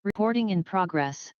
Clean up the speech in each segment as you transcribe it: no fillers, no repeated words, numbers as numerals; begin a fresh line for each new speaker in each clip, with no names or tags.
Reporting in progress.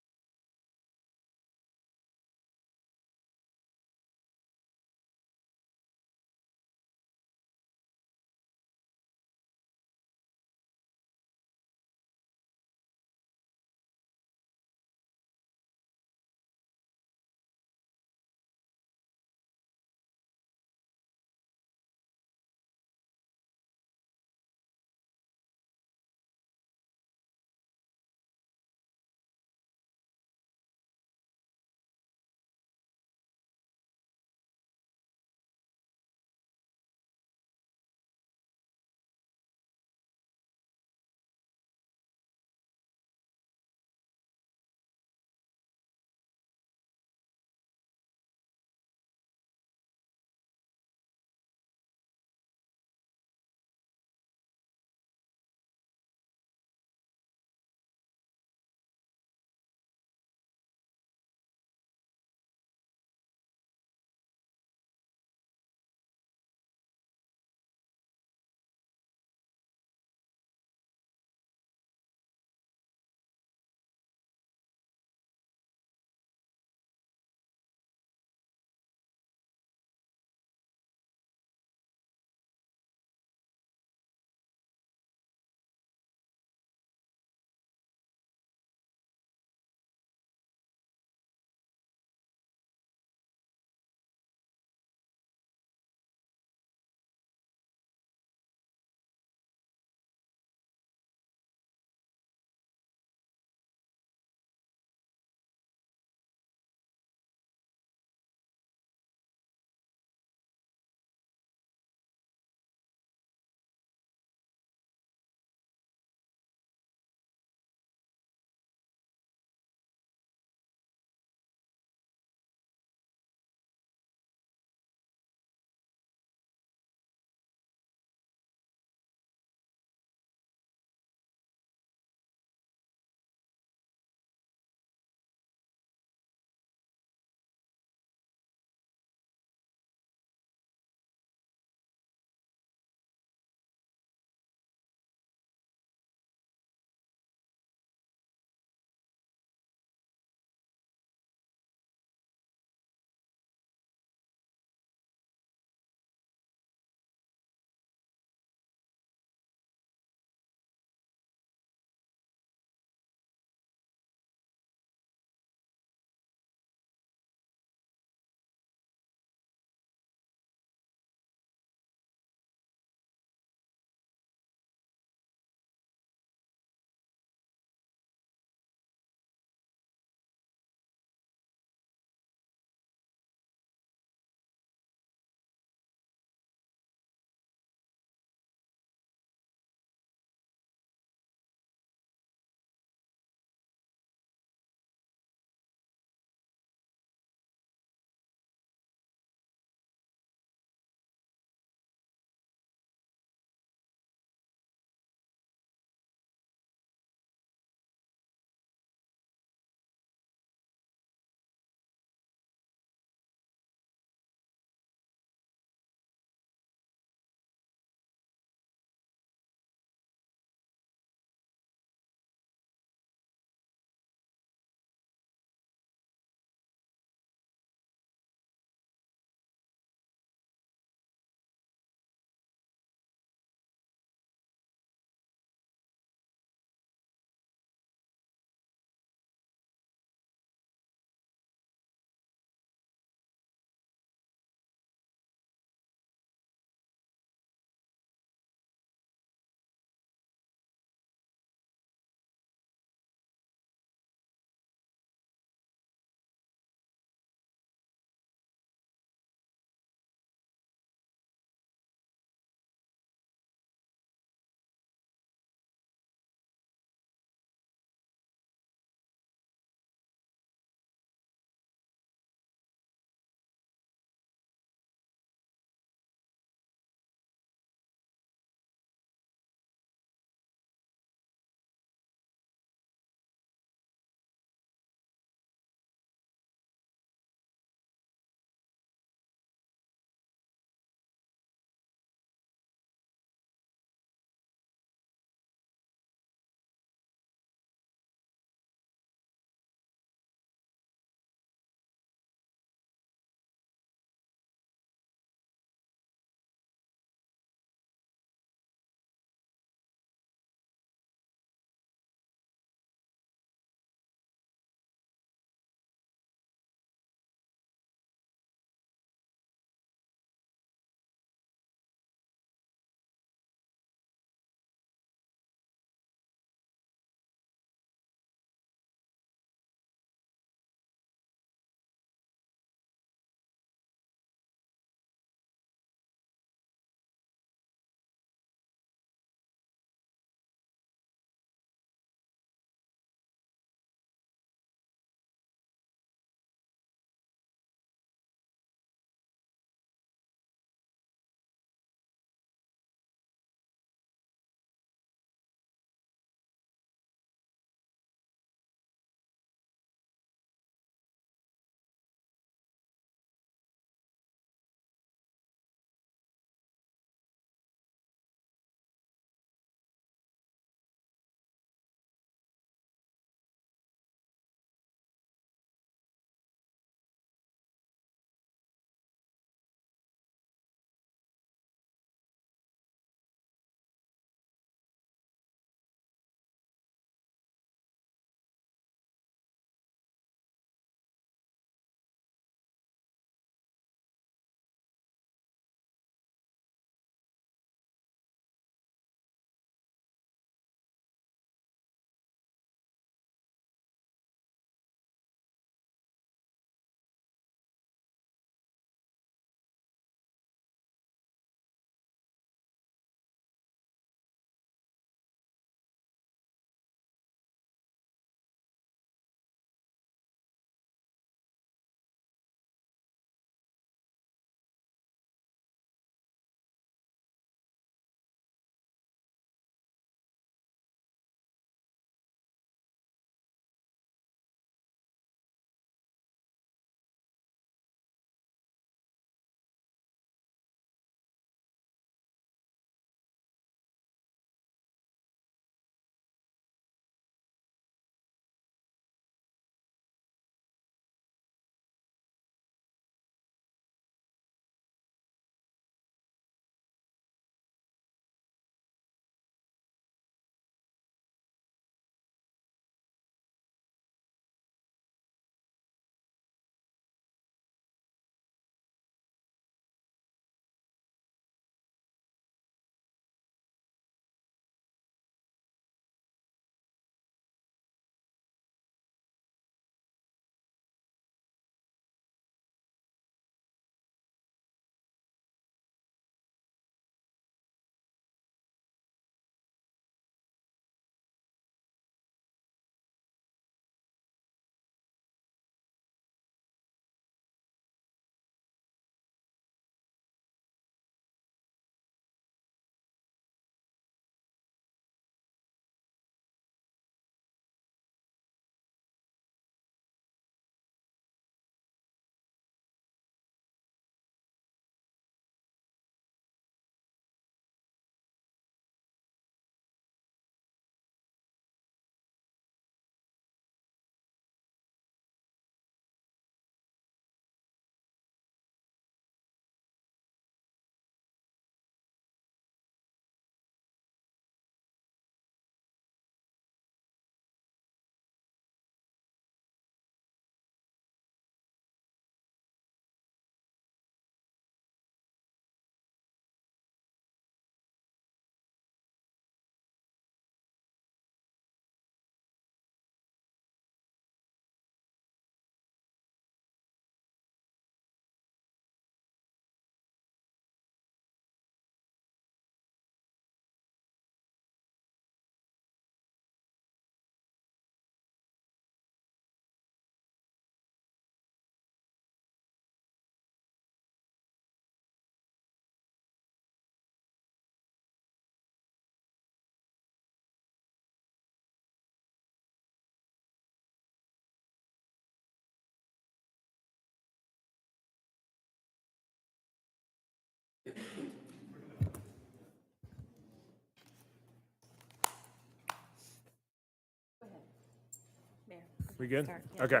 We good?
Start, yeah.
Okay.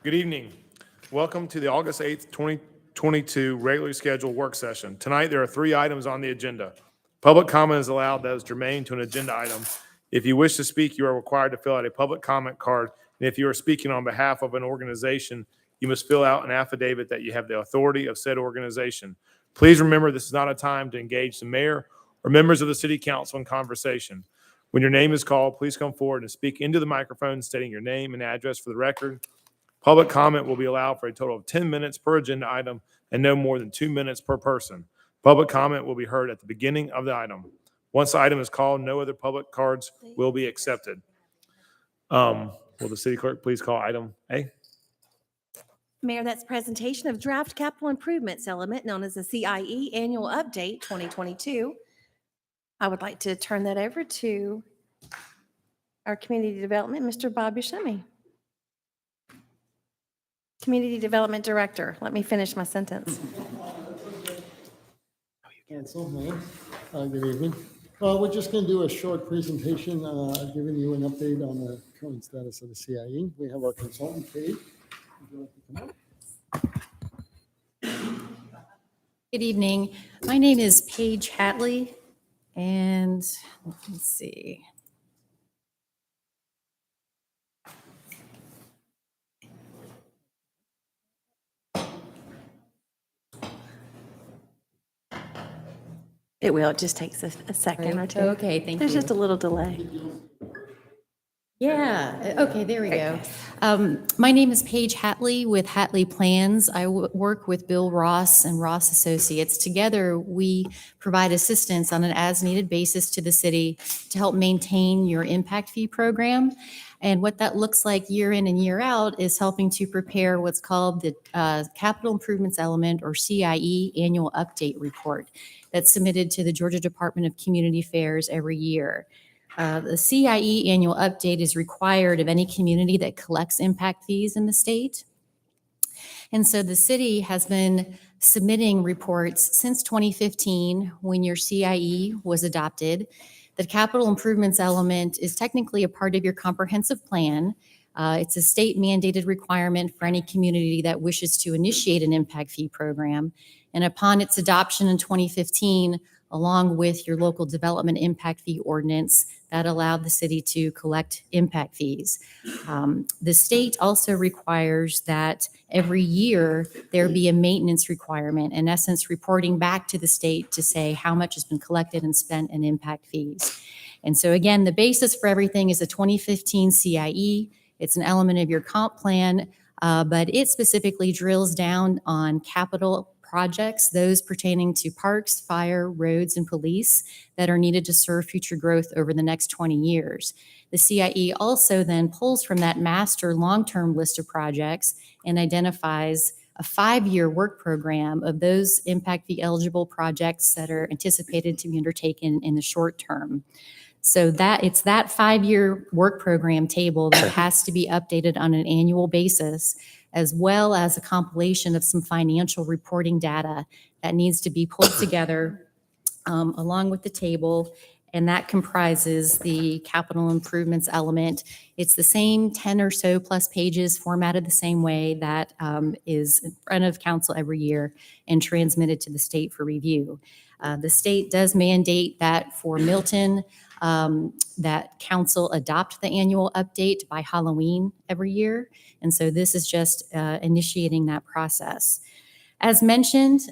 Good evening. Welcome to the August 8th, 2022 regularly scheduled work session. Tonight, there are 3 items on the agenda. Public comment is allowed that is germane to an agenda item. If you wish to speak, you are required to fill out a public comment card. And if you are speaking on behalf of an organization, you must fill out an affidavit that you have the authority of said organization. Please remember, this is not a time to engage the mayor or members of the city council in conversation. When your name is called, please come forward and speak into the microphone stating your name and address for the record. Public comment will be allowed for a total of 10 minutes per agenda item and no more than 2 minutes per person. Public comment will be heard at the beginning of the item. Once the item is called, no other public cards will be accepted. Will the city clerk please call item A?
Mayor, that's presentation of draft capital improvements element known as the CIE Annual Update 2022. I would like to turn that over to our Community Development, Mr. Bob Buscemi. Community Development Director. Let me finish my sentence.
Cancel, no. Good evening. We're just going to do a short presentation, giving you an update on the current status of the CIE. We have our consultant, Kate. Would you like to come up?
Good evening. My name is Paige Hatley, and let's see.
It will. It just takes a second or two.
Okay, thank
There's
you.
just a little delay.
Yeah, okay, there we go. My name is Paige Hatley with Hatley Plans. I work with Bill Ross and Ross Associates. Together, we provide assistance on an as-needed basis to the city to help maintain your impact fee program. And what that looks like year in and year out is helping to prepare what's called the Capital Improvements Element, or CIE, Annual Update Report that's submitted to the Georgia Department of Community Affairs every year. The CIE annual update is required of any community that collects impact fees in the state. And so the city has been submitting reports since 2015, when your CIE was adopted. The capital improvements element is technically a part of your comprehensive plan. It's a state mandated requirement for any community that wishes to initiate an impact fee program. And upon its adoption in 2015, along with your local development impact fee ordinance, that allowed the city to collect impact fees. The state also requires that every year there be a maintenance requirement, in essence, reporting back to the state to say how much has been collected and spent in impact fees. And so again, the basis for everything is a 2015 CIE. It's an element of your comp plan, but it specifically drills down on capital projects, those pertaining to parks, fire, roads, and police that are needed to serve future growth over the next 20 years. The CIE also then pulls from that master long-term list of projects and identifies a 5-year work program of those impact fee eligible projects that are anticipated to be undertaken in the short term. So that it's that 5-year work program table that has to be updated on an annual basis, as well as a compilation of some financial reporting data that needs to be pulled together along with the table. And that comprises the capital improvements element. It's the same 10 or so plus pages, formatted the same way, that is in front of council every year and transmitted to the state for review. The state does mandate that for Milton, that council adopt the annual update by Halloween every year. And so this is just initiating that process. As mentioned,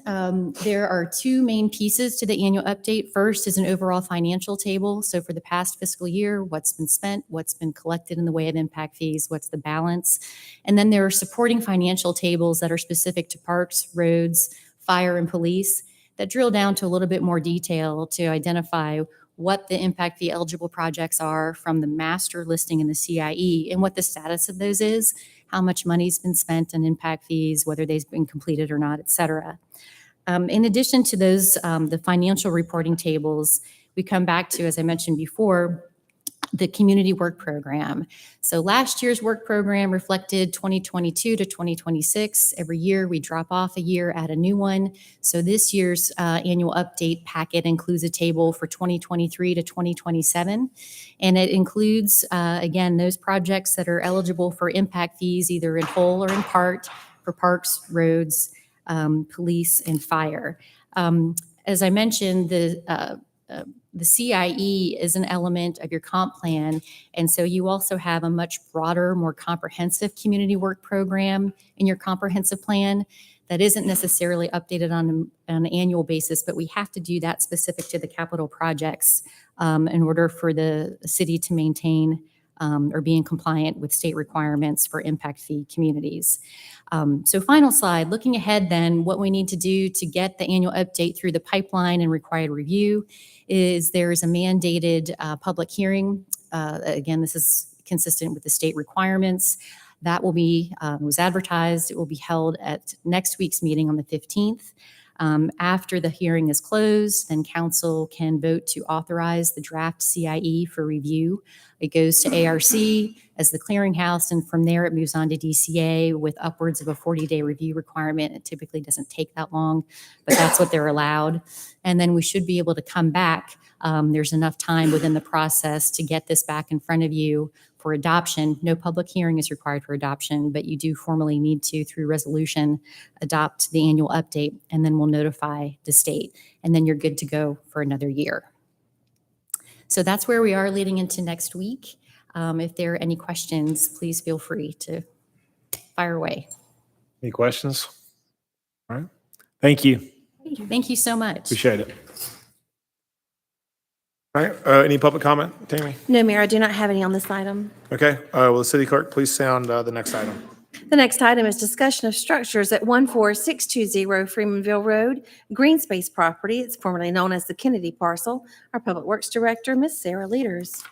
there are 2 main pieces to the annual update. First is an overall financial table. So for the past fiscal year, what's been spent, what's been collected in the way of impact fees, what's the balance. And then there are supporting financial tables that are specific to parks, roads, fire, and police that drill down to a little bit more detail to identify what the impact fee eligible projects are from the master listing in the CIE and what the status of those is, how much money's been spent on impact fees, whether they've been completed or not, et cetera. In addition to those, the financial reporting tables, we come back to, as I mentioned before, the community work program. So last year's work program reflected 2022 to 2026. Every year we drop off a year, add a new one. So this year's annual update packet includes a table for 2023 to 2027. And it includes, again, those projects that are eligible for impact fees, either in whole or in part, for parks, roads, police, and fire. As I mentioned, the CIE is an element of your comp plan, and so you also have a much broader, more comprehensive community work program in your comprehensive plan that isn't necessarily updated on an annual basis, but we have to do that specific to the capital projects in order for the city to maintain or be in compliant with state requirements for impact fee communities. So final slide, looking ahead then, what we need to do to get the annual update through the pipeline and required review is there is a mandated public hearing. Again, this is consistent with the state requirements. That will be, was advertised. It will be held at next week's meeting on the 15th. After the hearing is closed, then council can vote to authorize the draft CIE for review. It goes to ARC as the clearinghouse, and from there it moves on to DCA with upwards of a 40-day review requirement. It typically doesn't take that long, but that's what they're allowed. And then we should be able to come back. There's enough time within the process to get this back in front of you for adoption. No public hearing is required for adoption, but you do formally need to, through resolution, adopt the annual update, and then we'll notify the state, and then you're good to go for another year. So that's where we are leading into next week. If there are any questions, please feel free to fire away.
Any questions? All right. Thank you.
Thank you so much.
Appreciate it. All right. Any public comment, Tammy?
No, Mayor, I do not have any on this item.
Okay. Will the city clerk please sound the next item?
The next item is discussion of structures at 14620 Freemanville Road, green space property. It's formerly known as the Kennedy parcel. Our Public Works Director, Ms. Sarah Leaders.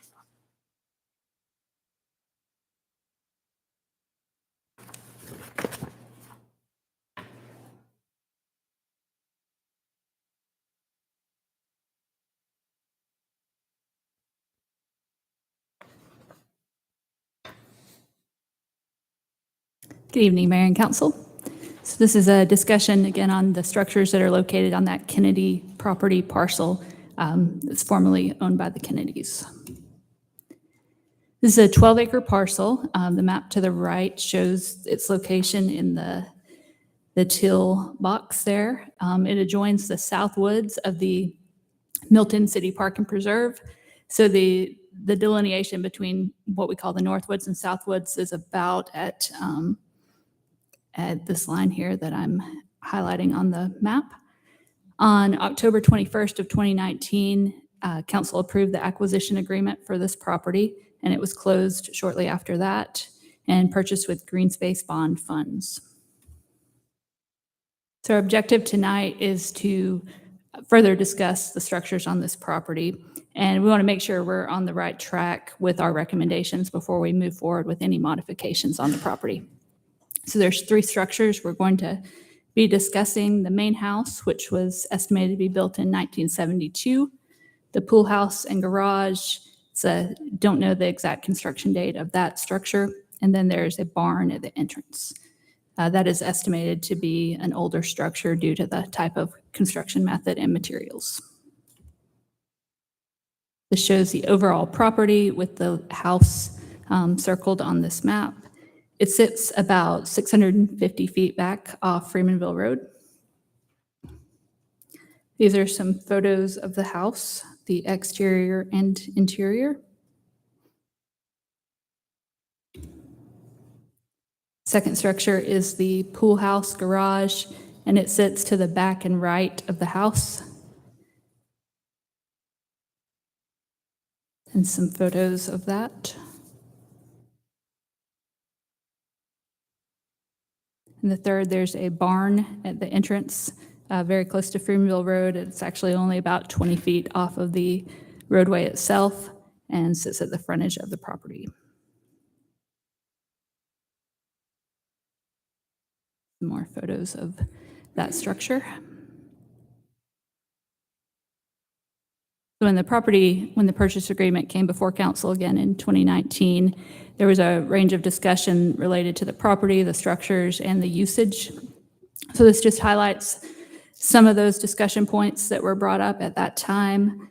Good evening, Mayor and Council. So this is a discussion again on the structures that are located on that Kennedy property parcel that's formerly owned by the Kennedys. This is a 12-acre parcel. The map to the right shows its location in the teal box there. It adjoins the south woods of the Milton City Park and Preserve. So the delineation between what we call the north woods and south woods is about at this line here that I'm highlighting on the map. On October 21st of 2019, council approved the acquisition agreement for this property, and it was closed shortly after that and purchased with green space bond funds. So our objective tonight is to further discuss the structures on this property, and we want to make sure we're on the right track with our recommendations before we move forward with any modifications on the property. So there's 3 structures we're going to be discussing: the main house, which was estimated to be built in 1972, the pool house and garage. Don't know the exact construction date of that structure. And then there's a barn at the entrance. That is estimated to be an older structure due to the type of construction method and materials. This shows the overall property with the house circled on this map. It sits about 650 feet back off Freemanville Road. These are some photos of the house, the exterior and interior. Second structure is the pool house garage, and it sits to the back and right of the house. And some photos of that. And the third, there's a barn at the entrance, very close to Freemanville Road. It's actually only about 20 feet off of the roadway itself and sits at the frontage of the property. More photos of that structure. So when the purchase agreement came before council again in 2019, there was a range of discussion related to the property, the structures, and the usage. So this just highlights some of those discussion points that were brought up at that time.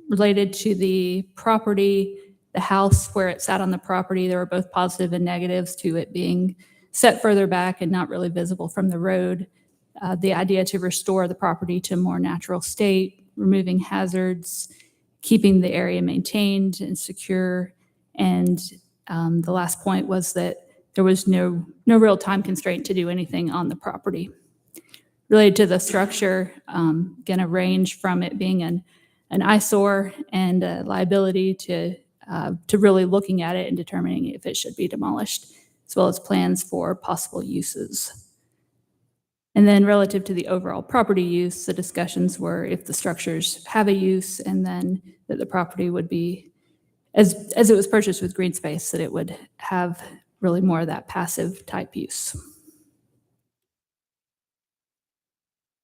Related to the property, the house where it sat on the property, there were both positive and negatives to it being set further back and not really visible from the road. The idea to restore the property to a more natural state, removing hazards, keeping the area maintained and secure. And the last point was that there was no real time constraint to do anything on the property. Related to the structure, going to range from it being an eyesore and a liability to really looking at it and determining if it should be demolished, as well as plans for possible uses. And then relative to the overall property use, the discussions were if the structures have a use, and then that the property would be, as it was purchased with green space, that it would have really more of that passive type use.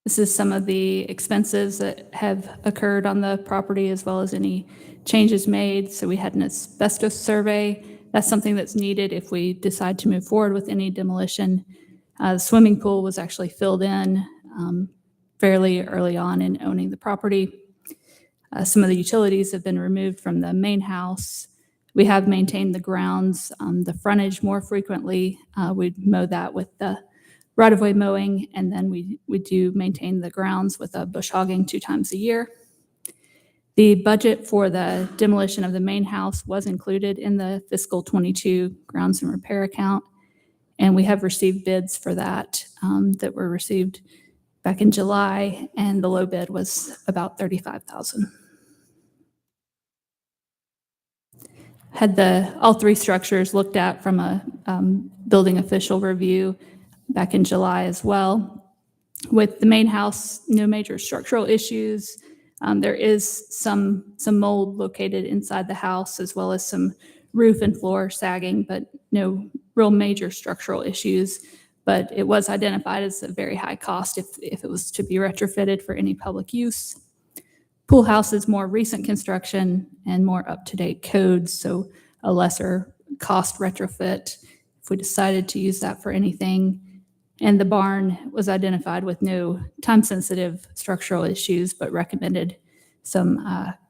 This is some of the expenses that have occurred on the property, as well as any changes made. So we had an asbestos survey. That's something that's needed if we decide to move forward with any demolition. The swimming pool was actually filled in fairly early on in owning the property. Some of the utilities have been removed from the main house. We have maintained the grounds, the frontage more frequently. We mow that with the right-of-way mowing, and then we do maintain the grounds with a bush hogging 2 times a year. The budget for the demolition of the main house was included in the fiscal 22 grounds and repair account, and we have received bids for that that were received back in July, and the low bid was about $35,000. Had all 3 structures looked at from a building official review back in July as well. With the main house, no major structural issues. There is some mold located inside the house, as well as some roof and floor sagging, but no real major structural issues. But it was identified as a very high cost if it was to be retrofitted for any public use. Pool house is more recent construction and more up-to-date codes, so a lesser cost retrofit if we decided to use that for anything. And the barn was identified with no time-sensitive structural issues, but recommended some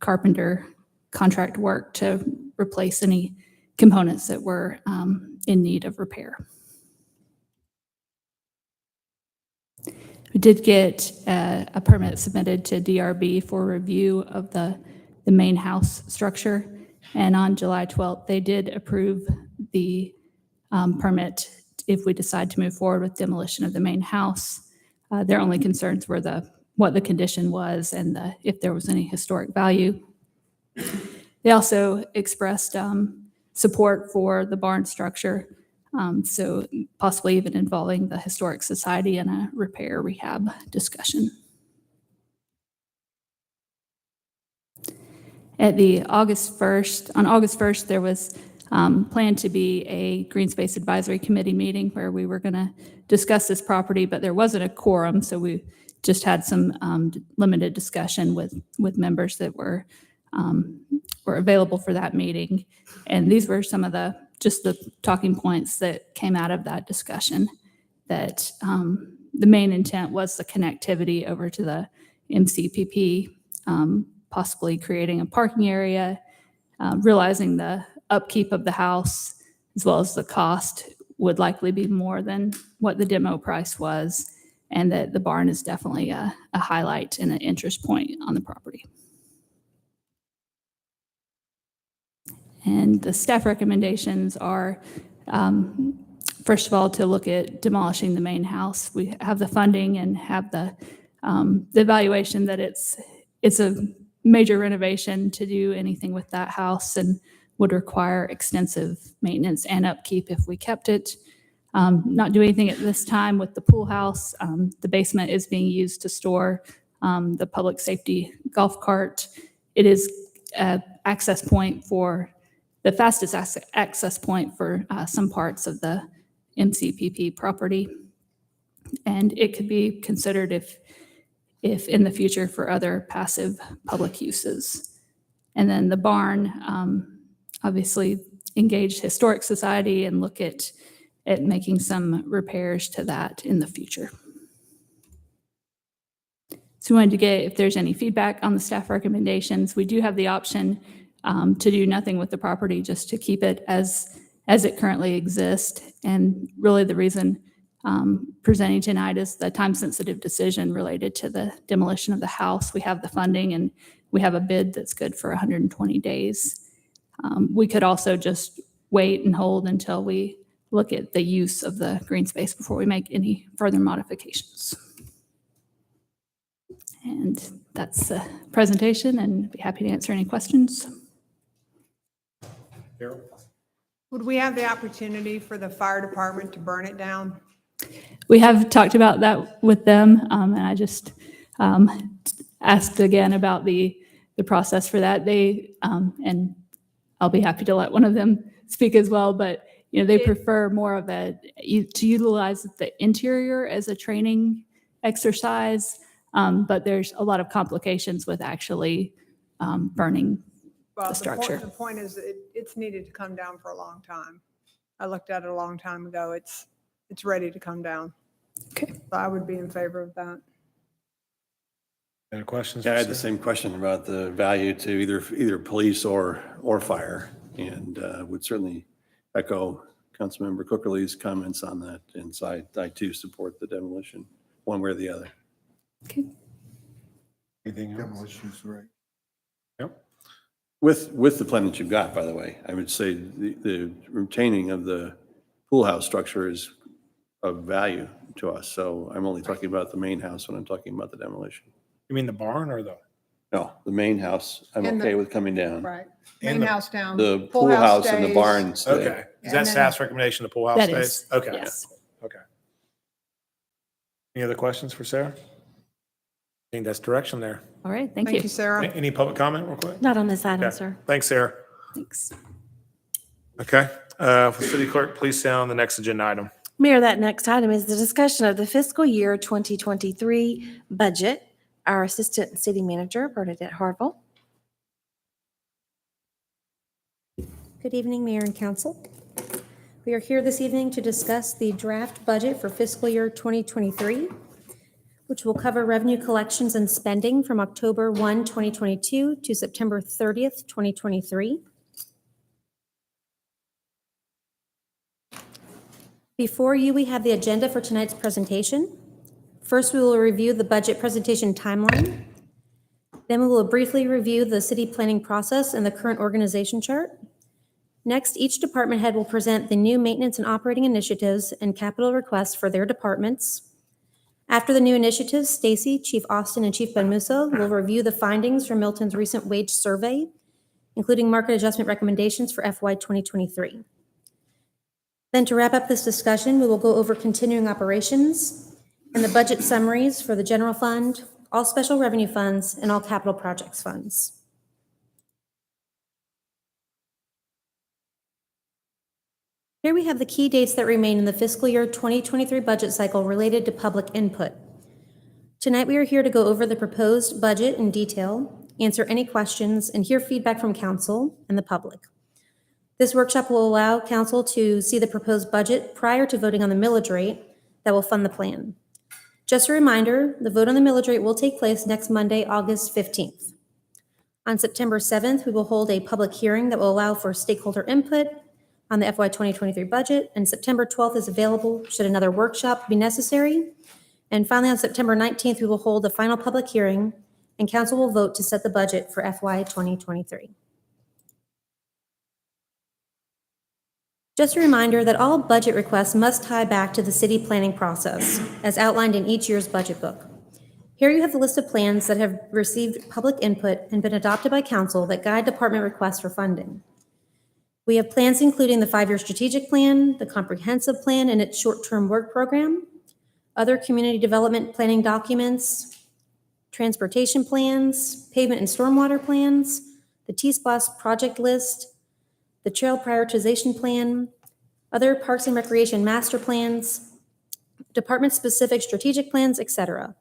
carpenter contract work to replace any components that were in need of repair. We did get a permit submitted to DRB for review of the main house structure, and on July 12th, they did approve the permit if we decide to move forward with demolition of the main house. Their only concerns were what the condition was and if there was any historic value. They also expressed support for the barn structure, so possibly even involving the Historic Society in a repair rehab discussion. On August 1st, there was planned to be a Green Space Advisory Committee meeting where we were going to discuss this property, but there wasn't a quorum, so we just had some limited discussion with members that were available for that meeting. And these were some of the talking points that came out of that discussion, that the main intent was the connectivity over to the MCPP, possibly creating a parking area, realizing the upkeep of the house as well as the cost would likely be more than what the demo price was, and that the barn is definitely a highlight and an interest point on the property. And the staff recommendations are, first of all, to look at demolishing the main house. We have the funding and have the evaluation that it's a major renovation to do anything with that house and would require extensive maintenance and upkeep if we kept it. Not do anything at this time with the pool house. The basement is being used to store the public safety golf cart. It is an access point for the fastest access point for some parts of the MCPP property. And it could be considered if in the future for other passive public uses. And then the barn, obviously engage Historic Society and look at making some repairs to that in the future. So we wanted to get if there's any feedback on the staff recommendations. We do have the option to do nothing with the property, just to keep it as it currently exists. And really the reason presenting tonight is the time-sensitive decision related to the demolition of the house. We have the funding and we have a bid that's good for 120 days. We could also just wait and hold until we look at the use of the green space before we make any further modifications. And that's the presentation, and be happy to answer any questions.
Carol?
Would we have the opportunity for the fire department to burn it down?
We have talked about that with them, and I just asked again about the process for that. They and I'll be happy to let one of them speak as well, but they prefer more of to utilize the interior as a training exercise, but there's a lot of complications with actually burning
Well,
the structure.
The point is that it's needed to come down for a long time. I looked at it a long time ago. It's ready to come down.
Okay.
So I would be in favor of that.
Any questions?
Yeah, I had the same question about the value to either police or fire, and would certainly echo Councilmember Cookerly's comments on that. And so I too support the demolition, one way or the other.
Okay.
Anything else?
Demolition's right.
Yep.
With the plan that you've got, by the way, I would say the retaining of the pool house structure is of value to us. So I'm only talking about the main house when I'm talking about the demolition.
You mean the barn or the?
No, the main house, I'm
And
okay
the-
with coming down.
Right.
And
Main
the-
house down.
The pool house and the
stays.
barn stay.
Okay. Is
And
that
then-
staff's recommendation, the pool house
That
stays?
is,
Okay.
yes.
Okay. Any other questions for Sarah? I think that's direction there.
All right, thank
Thank
you.
you, Sarah.
Any public comment real quick?
Not on this item,
Okay.
sir.
Thanks, Sarah.
Thanks.
Okay. City Clerk, please stay on the next agenda item.
Mayor, that next item is the discussion of the fiscal year 2023 budget. Our Assistant City Manager, Bernadette Harville.
Good evening, Mayor and Council. We are here this evening to discuss the draft budget for fiscal year 2023, which will cover revenue collections and spending from October 1, 2022 to September 30th, 2023. Before you, we have the agenda for tonight's presentation. First, we will review the budget presentation timeline. Then we will briefly review the city planning process and the current organization chart. Next, each department head will present the new maintenance and operating initiatives and capital requests for their departments. After the new initiatives, Stacy, Chief Austin, and Chief Benmuso will review the findings from Milton's recent wage survey, including market adjustment recommendations for FY 2023. Then to wrap up this discussion, we will go over continuing operations and the budget summaries for the general fund, all special revenue funds, and all capital projects funds. Here we have the key dates that remain in the fiscal year 2023 budget cycle related to public input. Tonight, we are here to go over the proposed budget in detail, answer any questions, and hear feedback from council and the public. This workshop will allow council to see the proposed budget prior to voting on the millage rate that will fund the plan. Just a reminder, the vote on the millage rate will take place next Monday, August 15th. On September 7th, we will hold a public hearing that will allow for stakeholder input on the FY 2023 budget, and September 12th is available should another workshop be necessary. And finally, on September 19th, we will hold a final public hearing, and council will vote to set the budget for FY 2023. Just a reminder that all budget requests must tie back to the city planning process, as outlined in each year's budget book. Here you have the list of plans that have received public input and been adopted by council that guide department requests for funding. We have plans including the 5-year strategic plan, the comprehensive plan and its short-term work program, other community development planning documents, transportation plans, pavement and stormwater plans, the T-Splosh project list, the trail prioritization plan, other parks and recreation master plans, department-specific strategic plans, etc.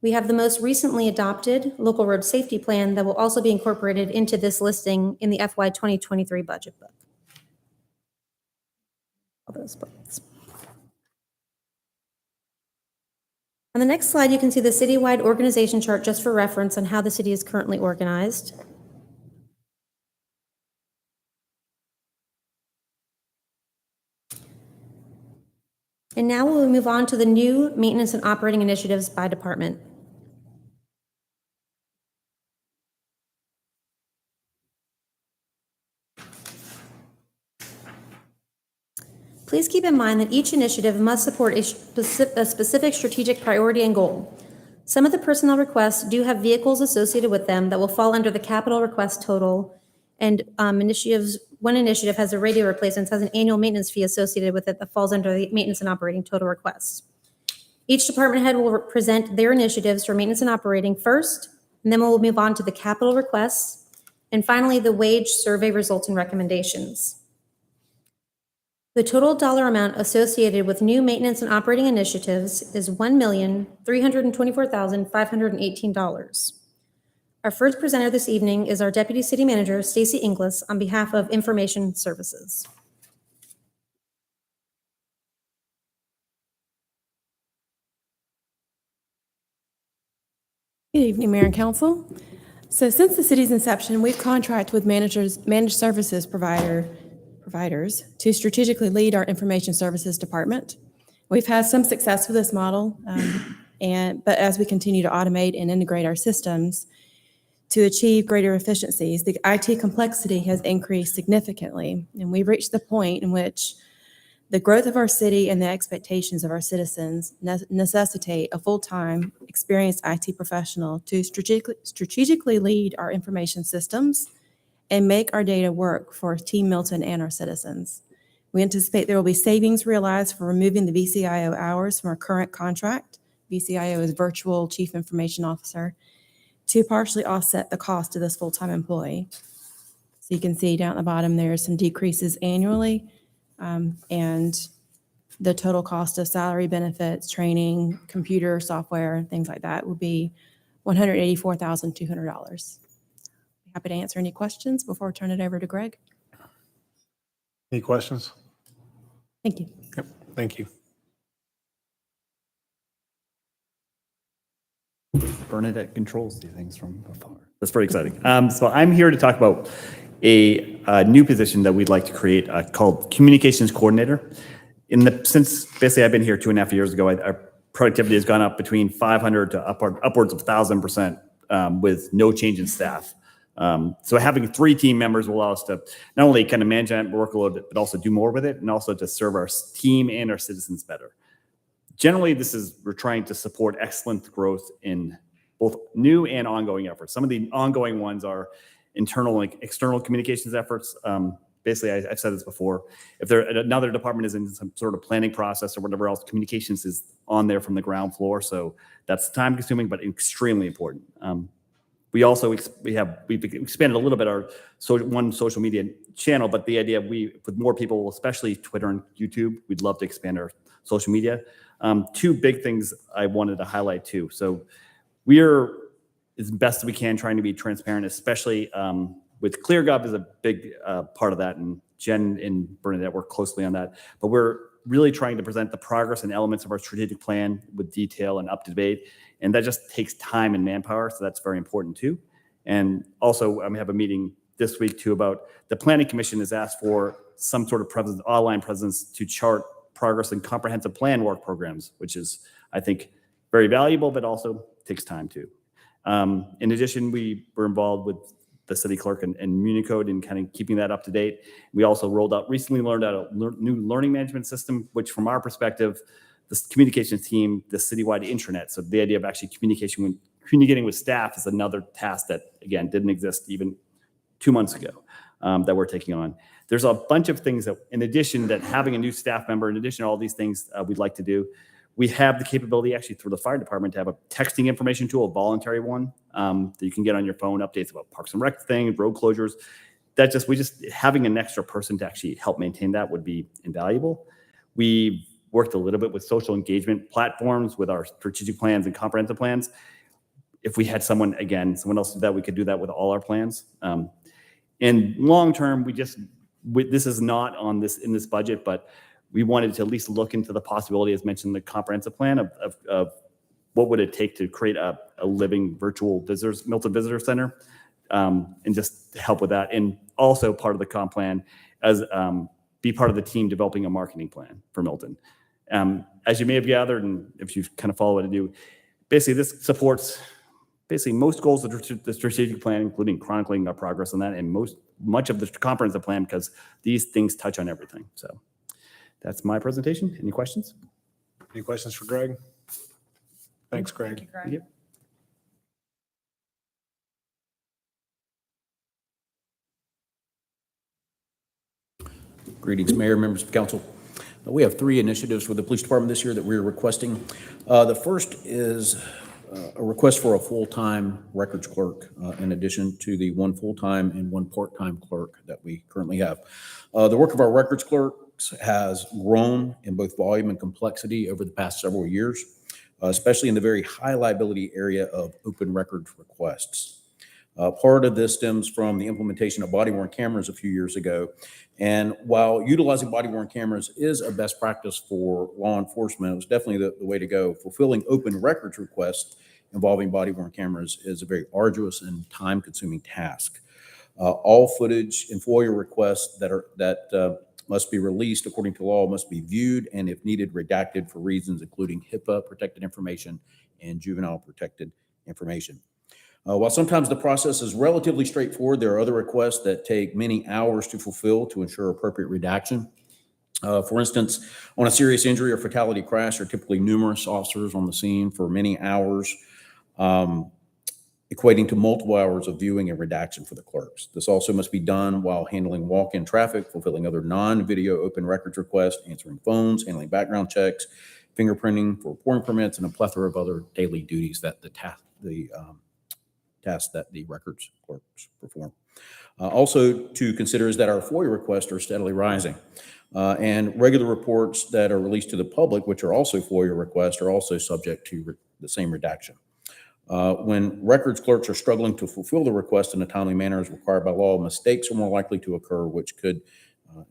We have the most recently adopted local road safety plan that will also be incorporated into this listing in the FY 2023 budget book. All those books. On the next slide, you can see the citywide organization chart just for reference on how the city is currently organized. And now we'll move on to the new maintenance and operating initiatives by department. Please keep in mind that each initiative must support a specific strategic priority and goal. Some of the personnel requests do have vehicles associated with them that will fall under the capital request total, and one initiative has a radio replacement, has an annual maintenance fee associated with it that falls under the maintenance and operating total requests. Each department head will present their initiatives for maintenance and operating first, and then we'll move on to the capital requests, and finally, the wage survey results and recommendations. The total dollar amount associated with new maintenance and operating initiatives is $1,324,518. Our first presenter this evening is our Deputy City Manager, Stacy Inglis, on behalf of Information Services.
Good evening, Mayor and Council. So since the city's inception, we've contracted with managed services providers to strategically lead our information services department. We've had some success with this model, but as we continue to automate and integrate our systems to achieve greater efficiencies, the IT complexity has increased significantly, and we've reached the point in which the growth of our city and the expectations of our citizens necessitate a full-time, experienced IT professional to strategically lead our information systems and make our data work for Team Milton and our citizens. We anticipate there will be savings realized for removing the VCIO hours from our current contract. VCIO is Virtual Chief Information Officer, to partially offset the cost of this full-time employee. So you can see down at the bottom, there are some decreases annually, and the total cost of salary, benefits, training, computer, software, things like that would be $184,200. Happy to answer any questions before I turn it over to Greg.
Any questions?
Thank you.
Yep, thank you.
Bernadette controls these things from afar. That's very exciting. So I'm here to talk about a new position that we'd like to create called Communications Coordinator. Since basically I've been here 2.5 years ago, our productivity has gone up between 500 to upwards of 1,000% with no change in staff. So having 3 team members will allow us to not only kind of manage that workload, but also do more with it, and also to serve our team and our citizens better. Generally, we're trying to support excellent growth in both new and ongoing efforts. Some of the ongoing ones are internal and external communications efforts. Basically, I've said this before, if another department is in some sort of planning process or whatever else, communications is on there from the ground floor. So that's time consuming, but extremely important. We also, we've expanded a little bit our one social media channel, but the idea with more people, especially Twitter and YouTube, we'd love to expand our social media. 2 big things I wanted to highlight too. So we're, as best we can, trying to be transparent, especially with ClearGov is a big part of that, and Jen and Bernadette work closely on that. But we're really trying to present the progress and elements of our strategic plan with detail and up to date, and that just takes time and manpower, so that's very important too. And also, we have a meeting this week too about the Planning Commission has asked for some sort of presence, online presence, to chart progress and comprehensive plan work programs, which is, I think, very valuable, but also takes time too. In addition, we were involved with the city clerk and Municode and kind of keeping that up to date. We also recently learned out a new learning management system, which from our perspective, the communications team, the citywide intranet. So the idea of actually communicating with staff is another task that, again, didn't exist even 2 months ago that we're taking on. There's a bunch of things that, in addition, that having a new staff member, in addition to all these things we'd like to do, we have the capability actually through the fire department to have a texting information tool, a voluntary one that you can get on your phone, updates about Parks and Rec things, road closures. Having an extra person to actually help maintain that would be invaluable. We worked a little bit with social engagement platforms with our strategic plans and comprehensive plans. if we had someone else do that, we could do that with all our plans. And long term, this is not in this budget, but we wanted to at least look into the possibility, as mentioned, the comprehensive plan of what would it take to create a living virtual Milton Visitor Center, and just help with that. And also part of the comp plan as be part of the team developing a marketing plan for Milton. As you may have gathered, and if you kind of follow what I do, basically this supports most goals of the strategic plan, including chronicling our progress on that, and much of the comprehensive plan, because these things touch on everything. So that's my presentation. Any questions?
Any questions for Greg? Thanks, Greg.
Thank you, Greg.
Greetings, Mayor, members of council. We have 3 initiatives for the police department this year that we're requesting. The first is a request for a full-time records clerk, in addition to the 1 full-time and 1 part-time clerk that we currently have. The work of our records clerks has grown in both volume and complexity over the past several years, especially in the very high liability area of open records requests. Part of this stems from the implementation of body-worn cameras a few years ago. And while utilizing body-worn cameras is a best practice for law enforcement, it was definitely the way to go. Fulfilling open records requests involving body-worn cameras is a very arduous and time-consuming task. All footage and FOIA requests that must be released according to law must be viewed and, if needed, redacted for reasons including HIPAA-protected information and juvenile-protected information. While sometimes the process is relatively straightforward, there are other requests that take many hours to fulfill to ensure appropriate redaction. For instance, on a serious injury or fatality crash, there are typically numerous officers on the scene for many hours, equating to multiple hours of viewing and redaction for the clerks. This also must be done while handling walk-in traffic, fulfilling other non-video open records requests, answering phones, handling background checks, fingerprinting for pouring permits, and a plethora of other daily duties that tasks that the records clerks perform. Also to consider is that our FOIA requests are steadily rising. And regular reports that are released to the public, which are also FOIA requests, are also subject to the same redaction. When records clerks are struggling to fulfill the request in a timely manner as required by law, mistakes are more likely to occur, which could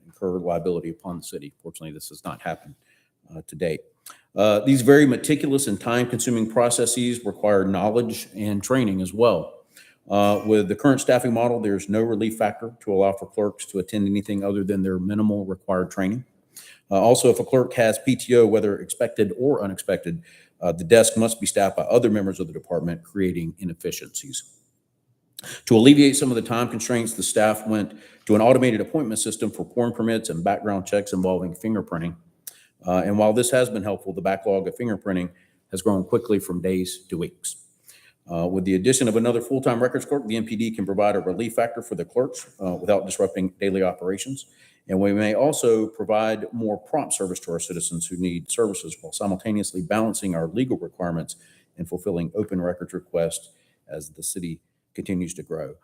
incur liability upon the city. Fortunately, this has not happened to date. These very meticulous and time-consuming processes require knowledge and training as well. With the current staffing model, there's no relief factor to allow for clerks to attend anything other than their minimal required training. Also, if a clerk has PTO, whether expected or unexpected, the desk must be staffed by other members of the department, creating inefficiencies. To alleviate some of the time constraints, the staff went to an automated appointment system for pouring permits and background checks involving fingerprinting. And while this has been helpful, the backlog of fingerprinting has grown quickly from days to weeks. With the addition of another full-time records clerk, the MPD can provide a relief factor for the clerks without disrupting daily operations. And we may also provide more prompt service to our citizens who need services while simultaneously balancing our legal requirements and fulfilling open records requests as the city continues to grow.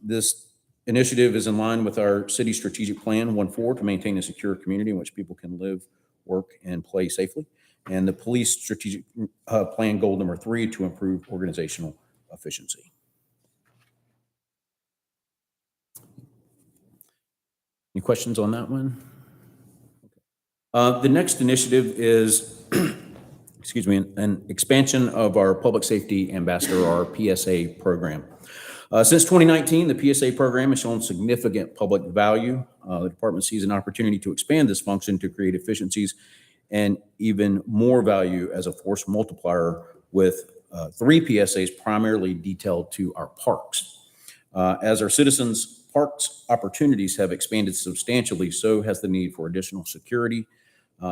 This initiative is in line with our city strategic plan 1.4 to maintain a secure community in which people can live, work, and play safely. And the police strategic plan goal number 3 to improve organizational efficiency. Any questions on that one? The next initiative is, excuse me, an expansion of our public safety ambassador, our PSA program. Since 2019, the PSA program has shown significant public value. The department sees an opportunity to expand this function to create efficiencies and even more value as a force multiplier with 3 PSAs primarily detailed to our parks. As our citizens' parks opportunities have expanded substantially, so has the need for additional security,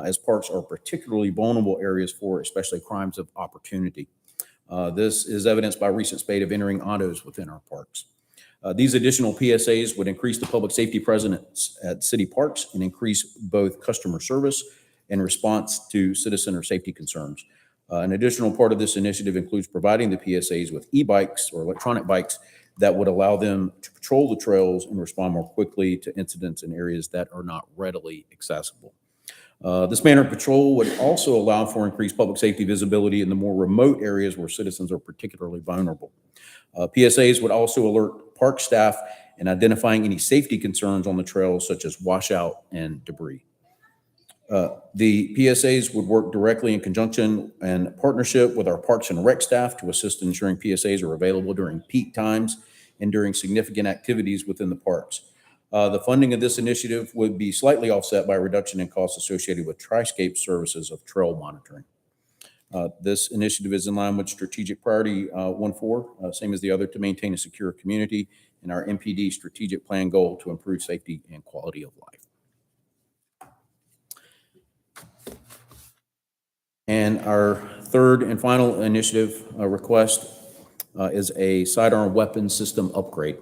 as parks are particularly vulnerable areas for especially crimes of opportunity. This is evidenced by a recent spate of entering autos within our parks. These additional PSAs would increase the public safety presence at city parks and increase both customer service and response to citizen or safety concerns. An additional part of this initiative includes providing the PSAs with e-bikes or electronic bikes that would allow them to patrol the trails and respond more quickly to incidents in areas that are not readily accessible. This manner of patrol would also allow for increased public safety visibility in the more remote areas where citizens are particularly vulnerable. PSAs would also alert park staff in identifying any safety concerns on the trails, such as washout and debris. The PSAs would work directly in conjunction and partnership with our Parks and Rec staff to assist in ensuring PSAs are available during peak times and during significant activities within the parks. The funding of this initiative would be slightly offset by a reduction in costs associated with Triscape services of trail monitoring. This initiative is in line with strategic priority 1.4, same as the other, to maintain a secure community, and our MPD strategic plan goal to improve safety and quality of life. And our third and final initiative request is a sidearm weapon system upgrade.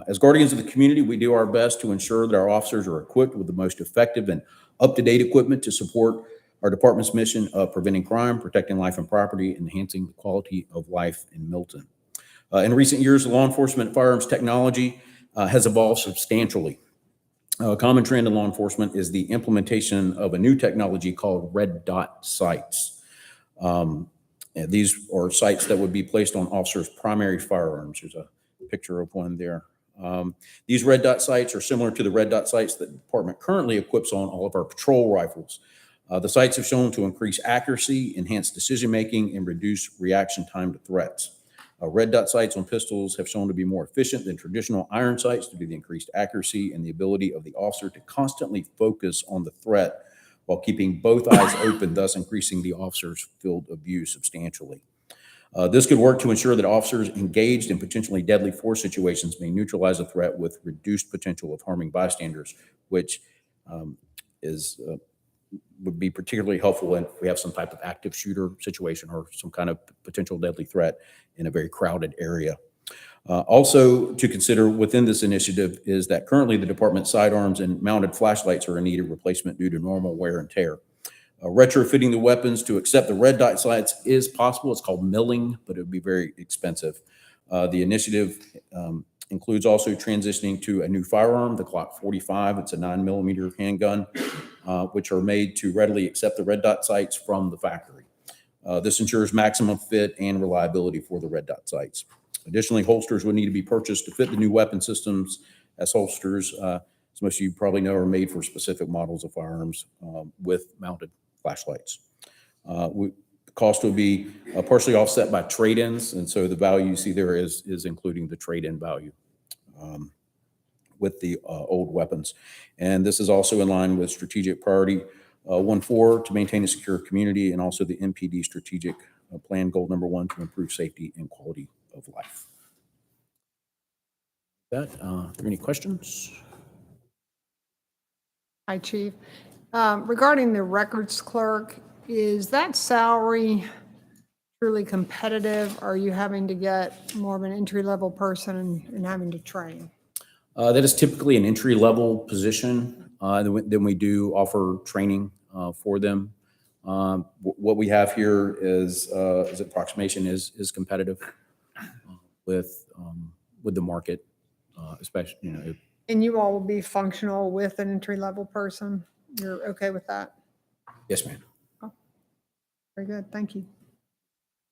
As guardians of the community, we do our best to ensure that our officers are equipped with the most effective and up-to-date equipment to support our department's mission of preventing crime, protecting life and property, enhancing the quality of life in Milton. In recent years, law enforcement firearms technology has evolved substantially. A common trend in law enforcement is the implementation of a new technology called red dot sights. And these are sights that would be placed on officers' primary firearms. There's a picture of one there. These red dot sights are similar to the red dot sights that the department currently equips on all of our patrol rifles. The sights have shown to increase accuracy, enhance decision-making, and reduce reaction time to threats. Red dot sights on pistols have shown to be more efficient than traditional iron sights due to the increased accuracy and the ability of the officer to constantly focus on the threat while keeping both eyes open, thus increasing the officer's field of view substantially. This could work to ensure that officers engaged in potentially deadly force situations may neutralize a threat with reduced potential of harming bystanders, which would be particularly helpful if we have some type of active shooter situation or some kind of potential deadly threat in a very crowded area. Also to consider within this initiative is that currently the department's sidearms and mounted flashlights are in need of replacement due to normal wear and tear. Retrofitting the weapons to accept the red dot sights is possible. It's called milling, but it would be very expensive. The initiative includes also transitioning to a new firearm, the Glock 45. It's a 9mm handgun, which are made to readily accept the red dot sights from the factory. This ensures maximum fit and reliability for the red dot sights. Additionally, holsters would need to be purchased to fit the new weapon systems, as holsters, as most of you probably know, are made for specific models of firearms with mounted flashlights. The cost will be partially offset by trade-ins, and so the value you see there is including the trade-in value with the old weapons. And this is also in line with strategic priority 1.4 to maintain a secure community, and also the MPD strategic plan goal number 1 to improve safety and quality of life. Are there any questions?
Hi, Chief. Regarding the records clerk, is that salary truly competitive? Or are you having to get more of an entry-level person and having to train?
That is typically an entry-level position. Then we do offer training for them. What we have here is approximation is competitive with the market, especially,
And you all will be functional with an entry-level person? You're okay with that?
Yes, ma'am.
Very good, thank you.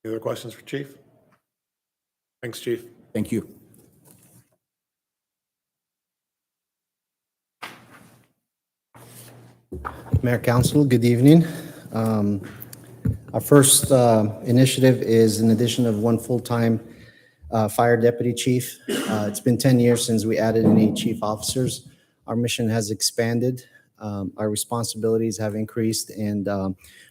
Any other questions for Chief? Thanks, Chief.
Thank you.
Mayor, Council, good evening. Our first initiative is an addition of 1 full-time fire deputy chief. It's been 10 years since we added any chief officers. Our mission has expanded. Our responsibilities have increased, and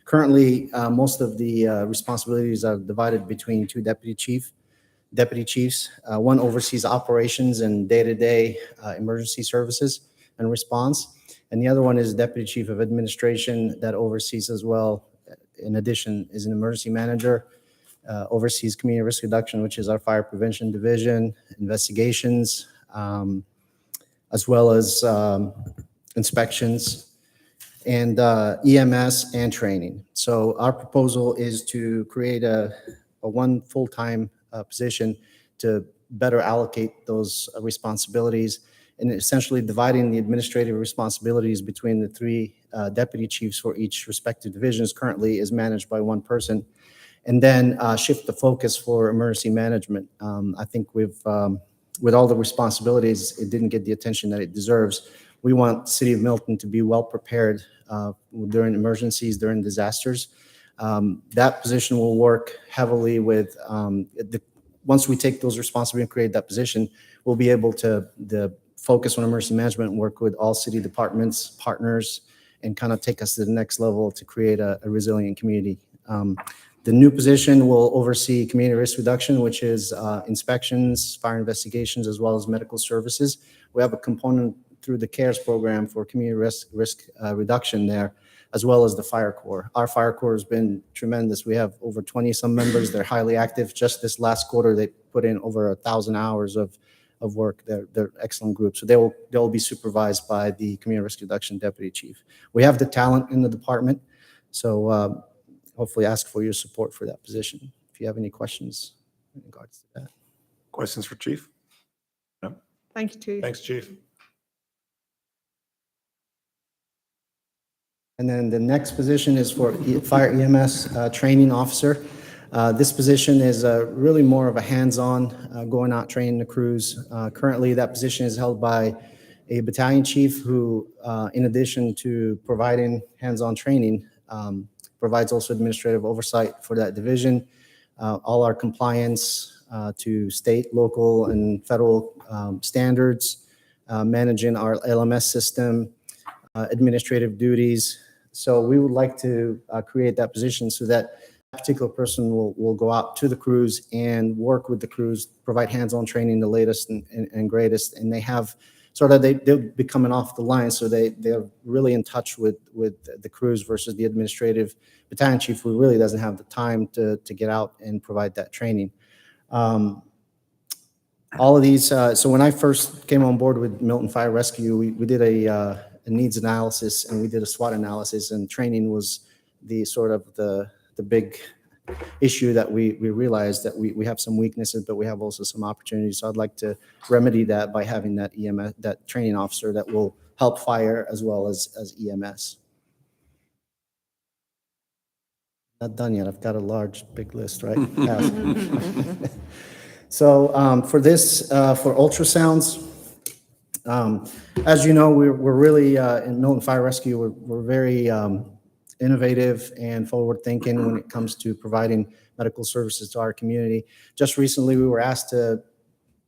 currently most of the responsibilities are divided between 2 deputy chiefs. One oversees operations and day-to-day emergency services and response, and the other one is deputy chief of administration that oversees as well. In addition, is an emergency manager, oversees community risk reduction, which is our fire prevention division, investigations, as well as inspections, and EMS and training. So our proposal is to create a 1 full-time position to better allocate those responsibilities and essentially dividing the administrative responsibilities between the three deputy chiefs for each respective divisions currently is managed by one person. And then shift the focus for emergency management. I think with all the responsibilities, it didn't get the attention that it deserves. We want the city of Milton to be well prepared during emergencies, during disasters. That position will work heavily with, once we take those responsibilities and create that position, we'll be able to focus on emergency management and work with all city departments, partners, and kind of take us to the next level to create a resilient community. The new position will oversee community risk reduction, which is inspections, fire investigations, as well as medical services. We have a component through the CARES program for community risk reduction there, as well as the fire corps. Our fire corps has been tremendous. We have over 20-some members. They're highly active. Just this last quarter, they put in over 1,000 hours of work. They're excellent group. So they'll be supervised by the community risk reduction deputy chief. We have the talent in the department, so hopefully ask for your support for that position. If you have any questions in regards to that.
Questions for Chief? No?
Thank you, Chief.
Thanks, Chief.
And then the next position is for Fire EMS Training Officer. This position is really more of a hands-on, going out training the crews. Currently, that position is held by a battalion chief who, in addition to providing hands-on training, provides also administrative oversight for that division. All our compliance to state, local, and federal standards, managing our LMS system, administrative duties. So we would like to create that position so that particular person will go out to the crews and work with the crews, provide hands-on training, the latest and greatest, and they have sort of, they'll be coming off the line, so they're really in touch with the crews versus the administrative battalion chief who really doesn't have the time to get out and provide that training. All of these, so when I first came on board with Milton Fire Rescue, we did a needs analysis and we did a SWOT analysis, and training was the sort of the big issue that we realized that we have some weaknesses, but we have also some opportunities. So I'd like to remedy that by having that EMS, that training officer that will help fire as well as EMS. Not done yet. I've got a big list, right? So for this, for ultrasounds, as you know, we're really, in Milton Fire Rescue, we're very innovative and forward-thinking when it comes to providing medical services to our community. Just recently, we were asked to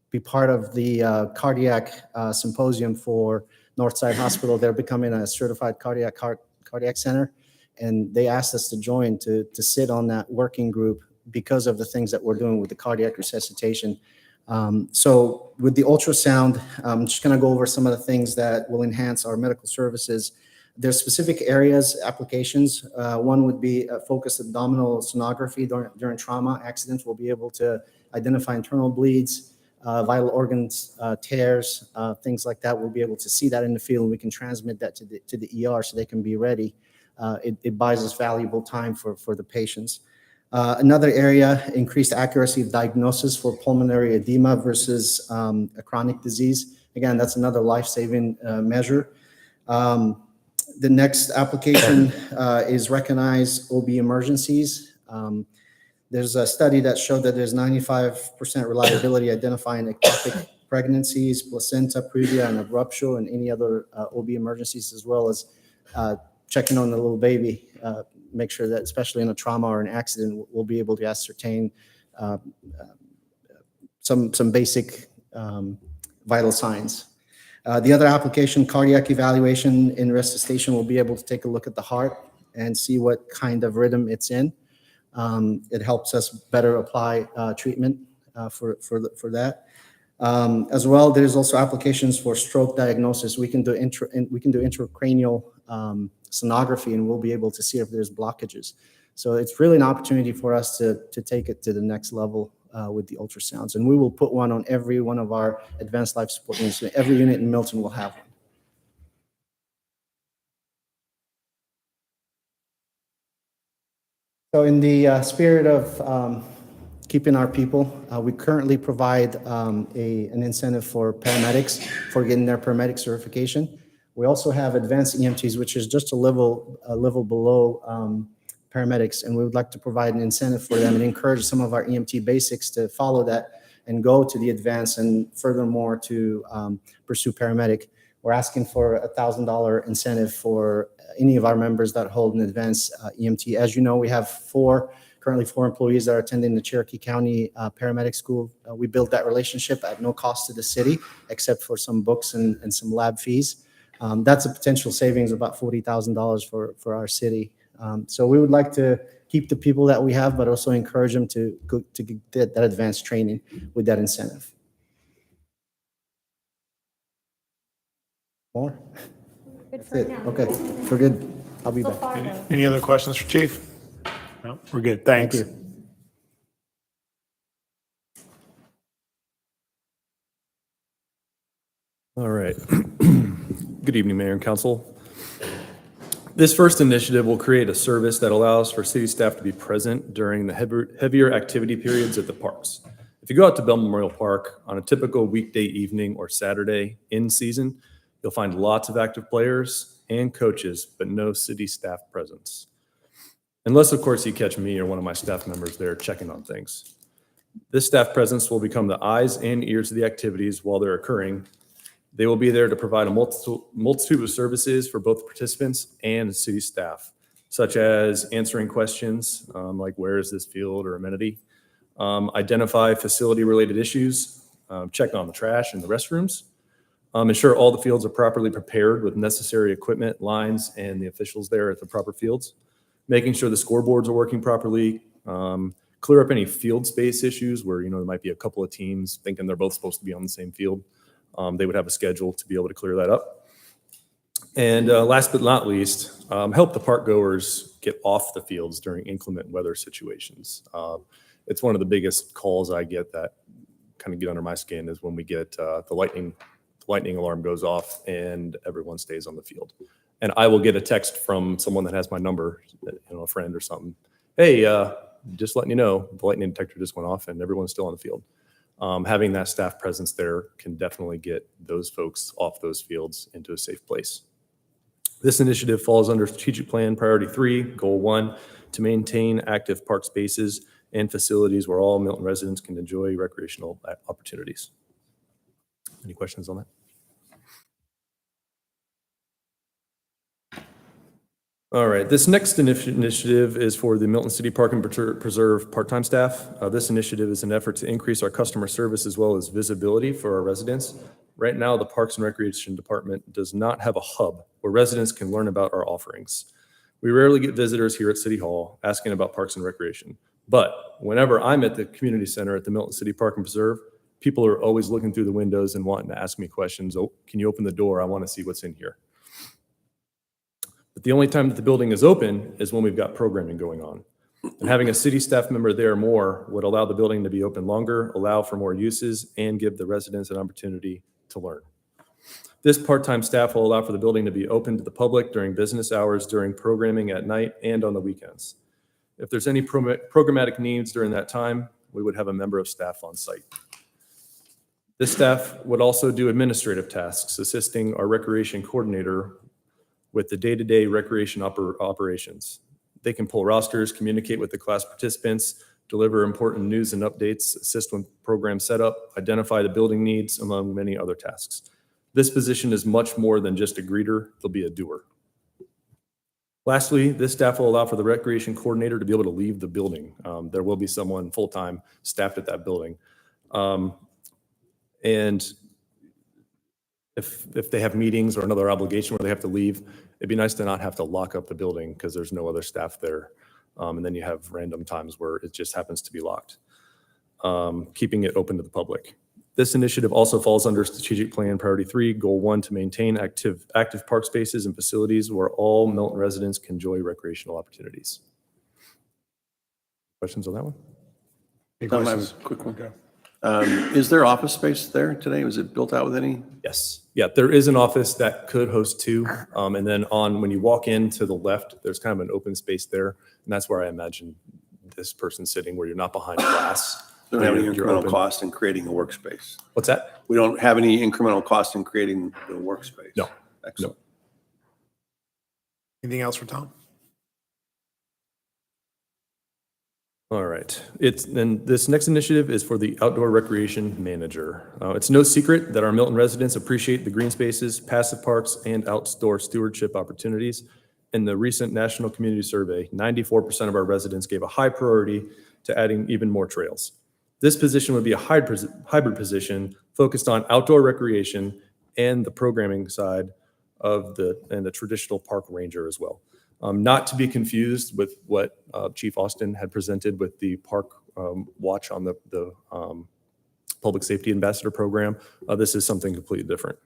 be part of the cardiac symposium for Northside Hospital. They're becoming a certified cardiac center, and they asked us to join to sit on that working group because of the things that we're doing with the cardiac resuscitation. So with the ultrasound, I'm just going to go over some of the things that will enhance our medical services. There's specific areas, applications. One would be focused abdominal sonography during trauma accidents. We'll be able to identify internal bleeds, vital organs, tears, things like that. We'll be able to see that in the field, and we can transmit that to the ER so they can be ready. It buys us valuable time for the patients. Another area, increased accuracy of diagnosis for pulmonary edema versus a chronic disease. Again, that's another life-saving measure. The next application is recognize OB emergencies. There's a study that showed that there's 95% reliability identifying ectopic pregnancies, placenta previa, and abruptio, and any other OB emergencies, as well as checking on the little baby. Make sure that, especially in a trauma or an accident, we'll be able to ascertain some basic vital signs. The other application, cardiac evaluation in resuscitation, will be able to take a look at the heart and see what kind of rhythm it's in. It helps us better apply treatment for that. As well, there's also applications for stroke diagnosis. We can do intracranial sonography, and we'll be able to see if there's blockages. So it's really an opportunity for us to take it to the next level with the ultrasounds. And we will put one on every one of our advanced life support units. Every unit in Milton will have one. So in the spirit of keeping our people. We currently provide an incentive for paramedics for getting their paramedic certification. We also have advanced EMTs, which is just a level below paramedics, and we would like to provide an incentive for them and encourage some of our EMT basics to follow that and go to the advanced and furthermore to pursue paramedic. We're asking for a $1,000 incentive for any of our members that hold an advanced EMT. As you know, we have currently four employees that are attending the Cherokee County Paramedic School. We built that relationship at no cost to the city, except for some books and some lab fees. That's a potential savings of about $40,000 for our city. So we would like to keep the people that we have, but also encourage them to get that advanced training with that incentive. More? That's it. Okay, we're good. I'll be back.
Any other questions for Chief? No, we're good. Thanks.
Thank you.
All right. Good evening, Mayor and Council. This first initiative will create a service that allows for city staff to be present during the heavier activity periods at the parks. If you go out to Bell Memorial Park on a typical weekday evening or Saturday in season, you'll find lots of active players and coaches, but no city staff presence. Unless, of course, you catch me or one of my staff members there checking on things. This staff presence will become the eyes and ears of the activities while they're occurring. They will be there to provide a multitude of services for both participants and city staff, such as answering questions like where is this field or amenity, identify facility-related issues, check on the trash in the restrooms, ensure all the fields are properly prepared with necessary equipment, lines, and the officials there at the proper fields, making sure the scoreboards are working properly, clear up any field space issues where, there might be a couple of teams thinking they're both supposed to be on the same field. They would have a schedule to be able to clear that up. And last but not least, help the park goers get off the fields during inclement weather situations. It's one of the biggest calls I get that kind of get under my skin is when we get the lightning alarm goes off and everyone stays on the field. And I will get a text from someone that has my number, a friend or something. Hey, just letting you know, the lightning detector just went off and everyone's still on the field. Having that staff presence there can definitely get those folks off those fields into a safe place. This initiative falls under Strategic Plan Priority 3, Goal 1, to maintain active park spaces and facilities where all Milton residents can enjoy recreational opportunities. Any questions on that? All right, this next initiative is for the Milton City Park and Preserve part-time staff. This initiative is an effort to increase our customer service as well as visibility for our residents. Right now, the Parks and Recreation Department does not have a hub where residents can learn about our offerings. We rarely get visitors here at City Hall asking about Parks and Recreation, but whenever I'm at the community center at the Milton City Park and Preserve, people are always looking through the windows and wanting to ask me questions. Oh, can you open the door? I want to see what's in here. But the only time that the building is open is when we've got programming going on. And having a city staff member there more would allow the building to be open longer, allow for more uses, and give the residents an opportunity to learn. This part-time staff will allow for the building to be open to the public during business hours, during programming at night, and on the weekends. If there's any programmatic needs during that time, we would have a member of staff on site. This staff would also do administrative tasks, assisting our recreation coordinator with the day-to-day recreation operations. They can pull rosters, communicate with the class participants, deliver important news and updates, assist with program setup, identify the building needs, among many other tasks. This position is much more than just a greeter, they'll be a doer. Lastly, this staff will allow for the recreation coordinator to be able to leave the building. There will be someone full-time staffed at that building. And if they have meetings or another obligation where they have to leave, it'd be nice to not have to lock up the building because there's no other staff there. And then you have random times where it just happens to be locked. Keeping it open to the public. This initiative also falls under Strategic Plan Priority 3, Goal 1, to maintain active park spaces and facilities where all Milton residents can enjoy recreational opportunities. Questions on that one?
Tom, I have a quick one. Is there office space there today? Was it built out with any?
Yes. Yeah, there is an office that could host two. And then when you walk in to the left, there's kind of an open space there. And that's where I imagine this person sitting where you're not behind glass.
Don't have any
You're
incremental
open.
cost in creating a workspace.
What's that?
We don't have any incremental cost in creating the workspace.
No.
Excellent.
Anything else for Tom?
All right. Then this next initiative is for the outdoor recreation manager. It's no secret that our Milton residents appreciate the green spaces, passive parks, and outdoor stewardship opportunities. In the recent National Community Survey, 94% of our residents gave a high priority to adding even more trails. This position would be a hybrid position focused on outdoor recreation and the programming side of the traditional park ranger as well. Not to be confused with what Chief Austin had presented with the park watch on the Public Safety Ambassador Program. This is something completely different.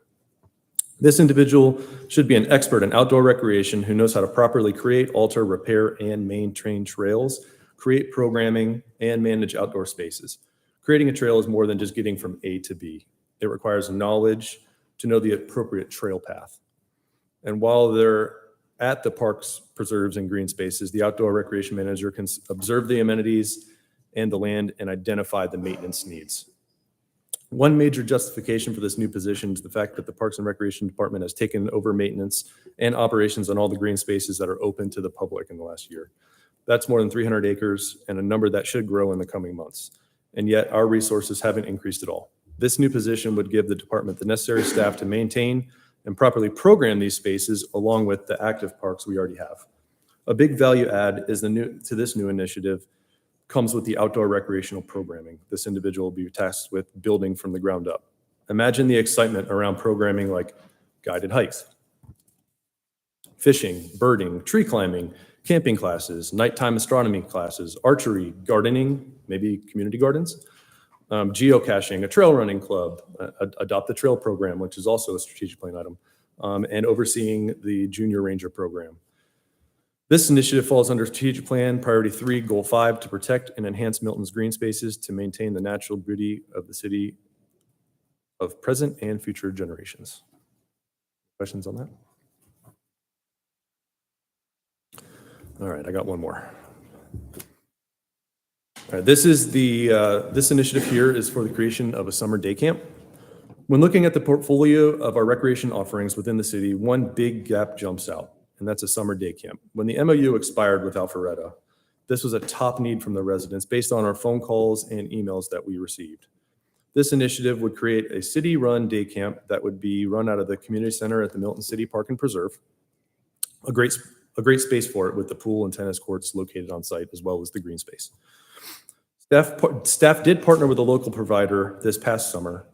This individual should be an expert in outdoor recreation who knows how to properly create, alter, repair, and maintain trails, create programming, and manage outdoor spaces. Creating a trail is more than just getting from A to B. It requires knowledge to know the appropriate trail path. And while they're at the parks, preserves, and green spaces, the outdoor recreation manager can observe the amenities and the land and identify the maintenance needs. One major justification for this new position is the fact that the Parks and Recreation Department has taken over maintenance and operations on all the green spaces that are open to the public in the last year. That's more than 300 acres and a number that should grow in the coming months. And yet our resources haven't increased at all. This new position would give the department the necessary staff to maintain and properly program these spaces along with the active parks we already have. A big value add is to this new initiative comes with the outdoor recreational programming. This individual will be tasked with building from the ground up. Imagine the excitement around programming like guided hikes, fishing, birding, tree climbing, camping classes, nighttime astronomy classes, archery, gardening, maybe community gardens, geocaching, a trail running club, adopt the trail program, which is also a strategic plan item, and overseeing the junior ranger program. This initiative falls under strategic plan, priority 3, goal 5, to protect and enhance Milton's green spaces to maintain the natural beauty of the city of present and future generations. Questions on that? All right, I got one more. All right, this initiative here is for the creation of a summer day camp. When looking at the portfolio of our recreation offerings within the city, one big gap jumps out, and that's a summer day camp. When the MOU expired with Alpharetta, this was a top need from the residents based on our phone calls and emails that we received. This initiative would create a city-run day camp that would be run out of the community center at the Milton City Park and Preserve. A great space for it with the pool and tennis courts located on site as well as the green space. Staff did partner with a local provider this past summer,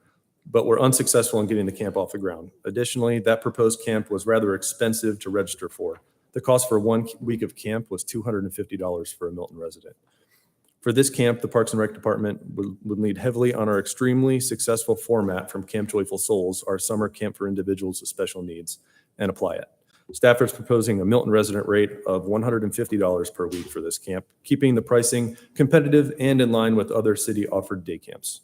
but were unsuccessful in getting the camp off the ground. Additionally, that proposed camp was rather expensive to register for. The cost for 1 week of camp was $250 for a Milton resident. For this camp, the Parks and Rec Department would lean heavily on our extremely successful format from Camp Joyful Souls, our summer camp for individuals with special needs, and apply it. Staff is proposing a Milton resident rate of $150 per week for this camp, keeping the pricing competitive and in line with other city-offered day camps.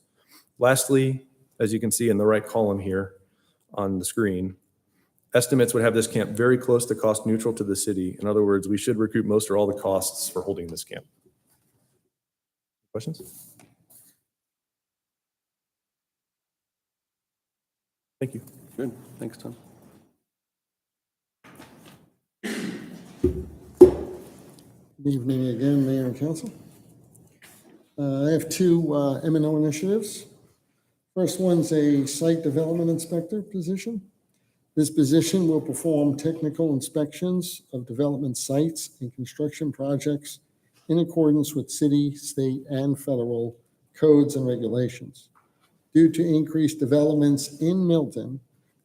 Lastly, as you can see in the right column here on the screen, estimates would have this camp very close to cost neutral to the city. In other words, we should recoup most or all the costs for holding this camp. Questions? Thank you.
Good. Thanks, Tom.
Good evening again, Mayor and Council. I have two M&O initiatives. First one's a site development inspector position. This position will perform technical inspections of development sites and construction projects in accordance with city, state, and federal codes and regulations. Due to increased developments in Milton,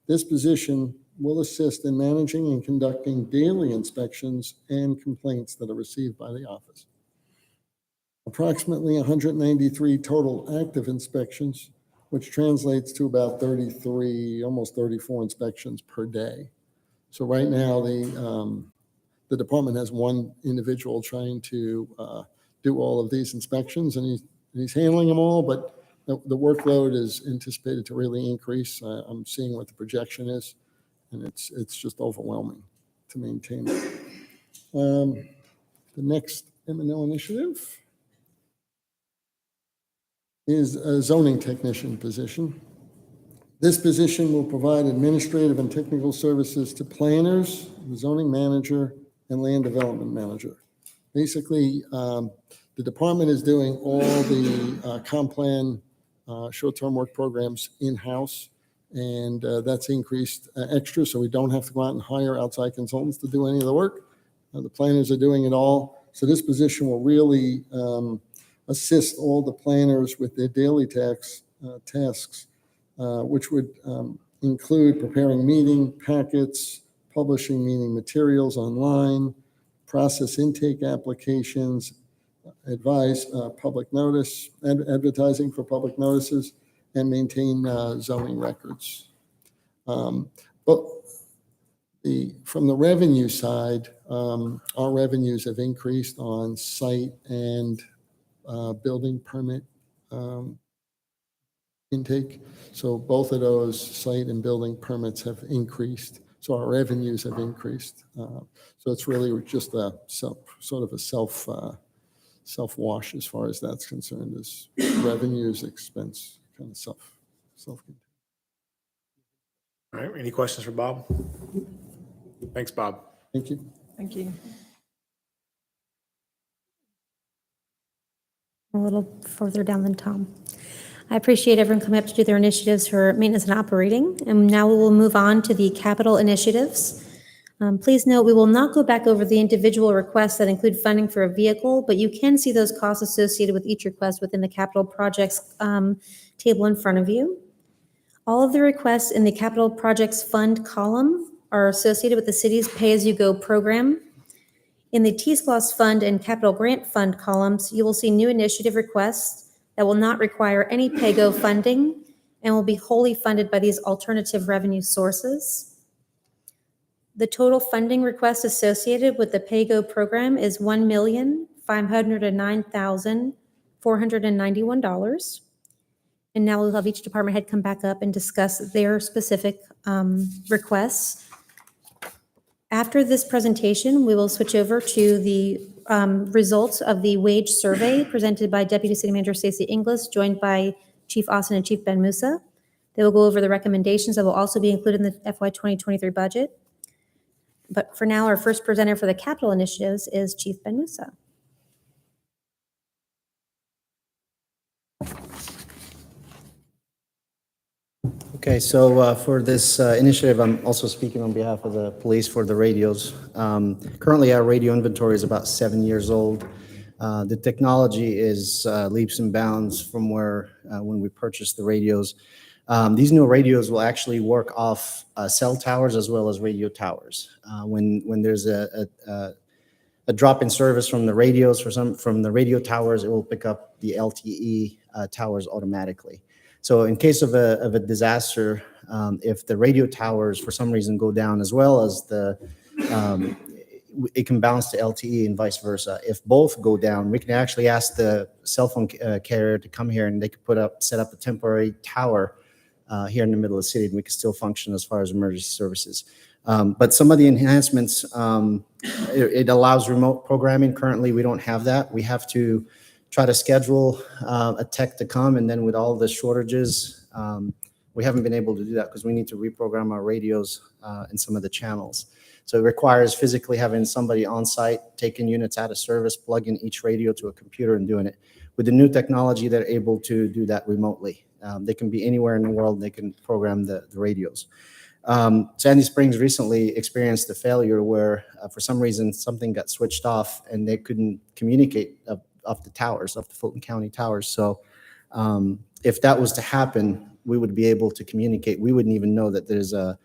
this position will assist in managing and conducting daily inspections and complaints that are received by the office. Approximately 193 total active inspections, which translates to about 33, almost 34 inspections per day. So right now, the department has one individual trying to do all of these inspections, and he's handling them all, but the workload is anticipated to really increase. I'm seeing what the projection is, and it's just overwhelming to maintain it. The next M&O initiative is a zoning technician position. This position will provide administrative and technical services to planners, the zoning manager, and land development manager. Basically, the department is doing all the comp plan short-term work programs in-house, and that's increased extra, so we don't have to go out and hire outside consultants to do any of the work. The planners are doing it all. So this position will really assist all the planners with their daily tasks, which would include preparing meeting packets, publishing meeting materials online, process intake applications, advise public notice, advertising for public notices, and maintain zoning records. But from the revenue side, our revenues have increased on site and building permit intake. So both of those site and building permits have increased. So our revenues have increased. So it's really just a sort of a self-wash as far as that's concerned, is revenues, expense, kind of self-contained.
All right, any questions for Bob? Thanks, Bob.
Thank you.
Thank you.
A little further down than Tom. I appreciate everyone coming up to do their initiatives for maintenance and operating. And now we will move on to the capital initiatives. Please note, we will not go back over the individual requests that include funding for a vehicle, but you can see those costs associated with each request within the capital projects table in front of you. All of the requests in the capital projects fund column are associated with the city's pay-as-you-go program. In the T-SPLOST fund and capital grant fund columns, you will see new initiative requests that will not require any pay-go funding and will be wholly funded by these alternative revenue sources. The total funding request associated with the pay-go program is $1,509,491. And now we'll have each department head come back up and discuss their specific requests. After this presentation, we will switch over to the results of the wage survey presented by Deputy City Manager Stacey Inglis, joined by Chief Austin and Chief Ben Musa. They will go over the recommendations that will also be included in the FY 2023 budget. But for now, our first presenter for the capital initiatives is Chief Ben Musa.
Okay, so for this initiative, I'm also speaking on behalf of the police for the radios. Currently, our radio inventory is about 7 years old. The technology is leaps and bounds from where when we purchased the radios. These new radios will actually work off cell towers as well as radio towers. When there's a drop in service from the radios, from the radio towers, it will pick up the LTE towers automatically. So in case of a disaster, if the radio towers for some reason go down as well as it can bounce to LTE and vice versa. If both go down, we can actually ask the cell phone carrier to come here and they can set up a temporary tower here in the middle of the city, and we can still function as far as emergency services. But some of the enhancements, it allows remote programming. Currently, we don't have that. We have to try to schedule a tech to come, and then with all the shortages, we haven't been able to do that because we need to reprogram our radios and some of the channels. So it requires physically having somebody on site, taking units out of service, plugging each radio to a computer and doing it. With the new technology, they're able to do that remotely. They can be anywhere in the world. They can program the radios. Sandy Springs recently experienced a failure where for some reason something got switched off and they couldn't communicate up the towers, up the Fulton County towers. So if that was to happen, we would be able to communicate. We wouldn't even know that there's a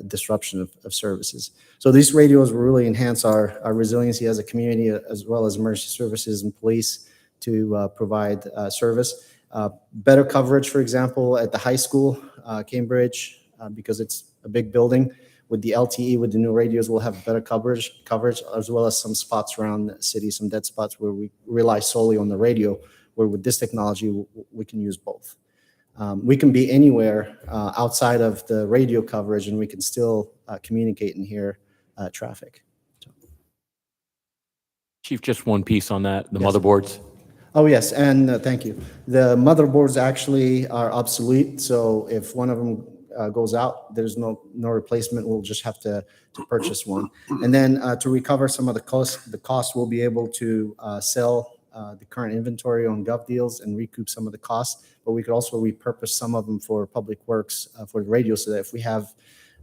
disruption of services. So these radios will really enhance our resiliency as a community, as well as emergency services and police to provide service. Better coverage, for example, at the high school, Cambridge, because it's a big building. With the LTE, with the new radios, we'll have better coverage, as well as some spots around the city, some dead spots where we rely solely on the radio, where with this technology, we can use both. We can be anywhere outside of the radio coverage, and we can still communicate and hear traffic.
Chief, just one piece on that, the
Yes.
motherboards.
Oh, yes, and thank you. The motherboards actually are obsolete, so if one of them goes out, there's no replacement. We'll just have to purchase one. And then to recover some of the cost, we'll be able to sell the current inventory on Gov Deals and recoup some of the costs. But we could also repurpose some of them for Public Works for the radio, so that if we have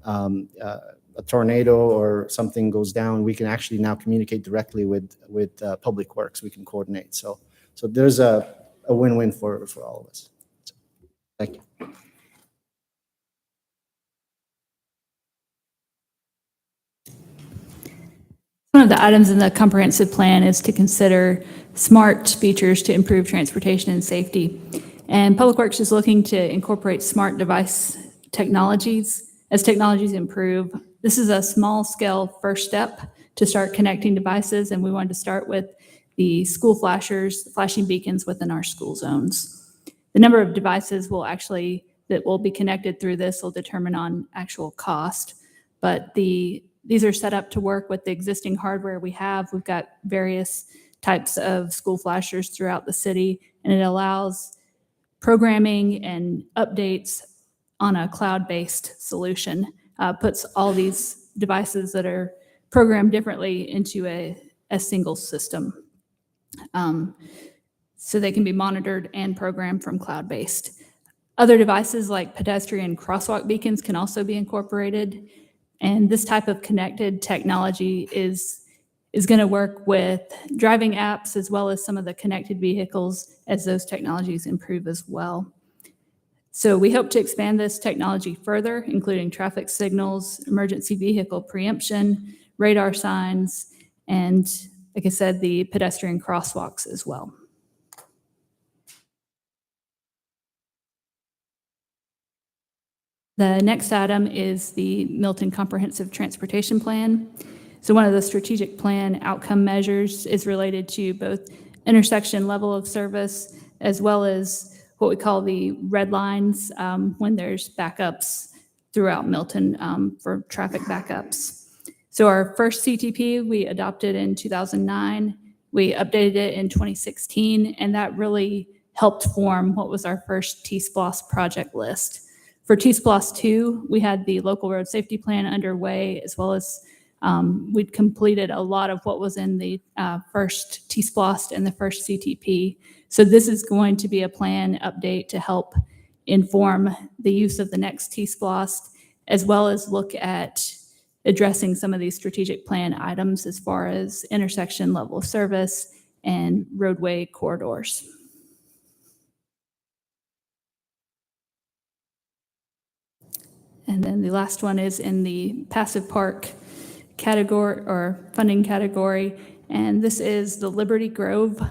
a tornado or something goes down, we can actually now communicate directly with Public Works. We can coordinate. So there's a win-win for all of us. So, thank you.
One of the items in the comprehensive plan is to consider smart features to improve transportation and safety. And Public Works is looking to incorporate smart device technologies. As technologies improve, this is a small-scale first step to start connecting devices, and we wanted to start with the school flashers, flashing beacons within our school zones. The number of devices that will be connected through this will determine on actual cost, but these are set up to work with the existing hardware we have. We've got various types of school flashers throughout the city, and it allows programming and updates on a cloud-based solution. Puts all these devices that are programmed differently into a single system. So they can be monitored and programmed from cloud-based. Other devices like pedestrian crosswalk beacons can also be incorporated. And this type of connected technology is going to work with driving apps as well as some of the connected vehicles as those technologies improve as well. So we hope to expand this technology further, including traffic signals, emergency vehicle preemption, radar signs, and like I said, the pedestrian crosswalks as well. The next item is the Milton Comprehensive Transportation Plan. So one of the strategic plan outcome measures is related to both intersection level of service as well as what we call the red lines when there's backups throughout Milton for traffic backups. So our first CTP we adopted in 2009. We updated it in 2016, and that really helped form what was our first T-SPLOS project list. For T-SPLOS 2, we had the local road safety plan underway, as well as we'd completed a lot of what was in the first T-SPLOS and the first CTP. So this is going to be a plan update to help inform the use of the next T-SPLOS, as well as look at addressing some of these strategic plan items as far as intersection level of service and roadway corridors. And then the last one is in the passive park category or funding category. And this is the Liberty Grove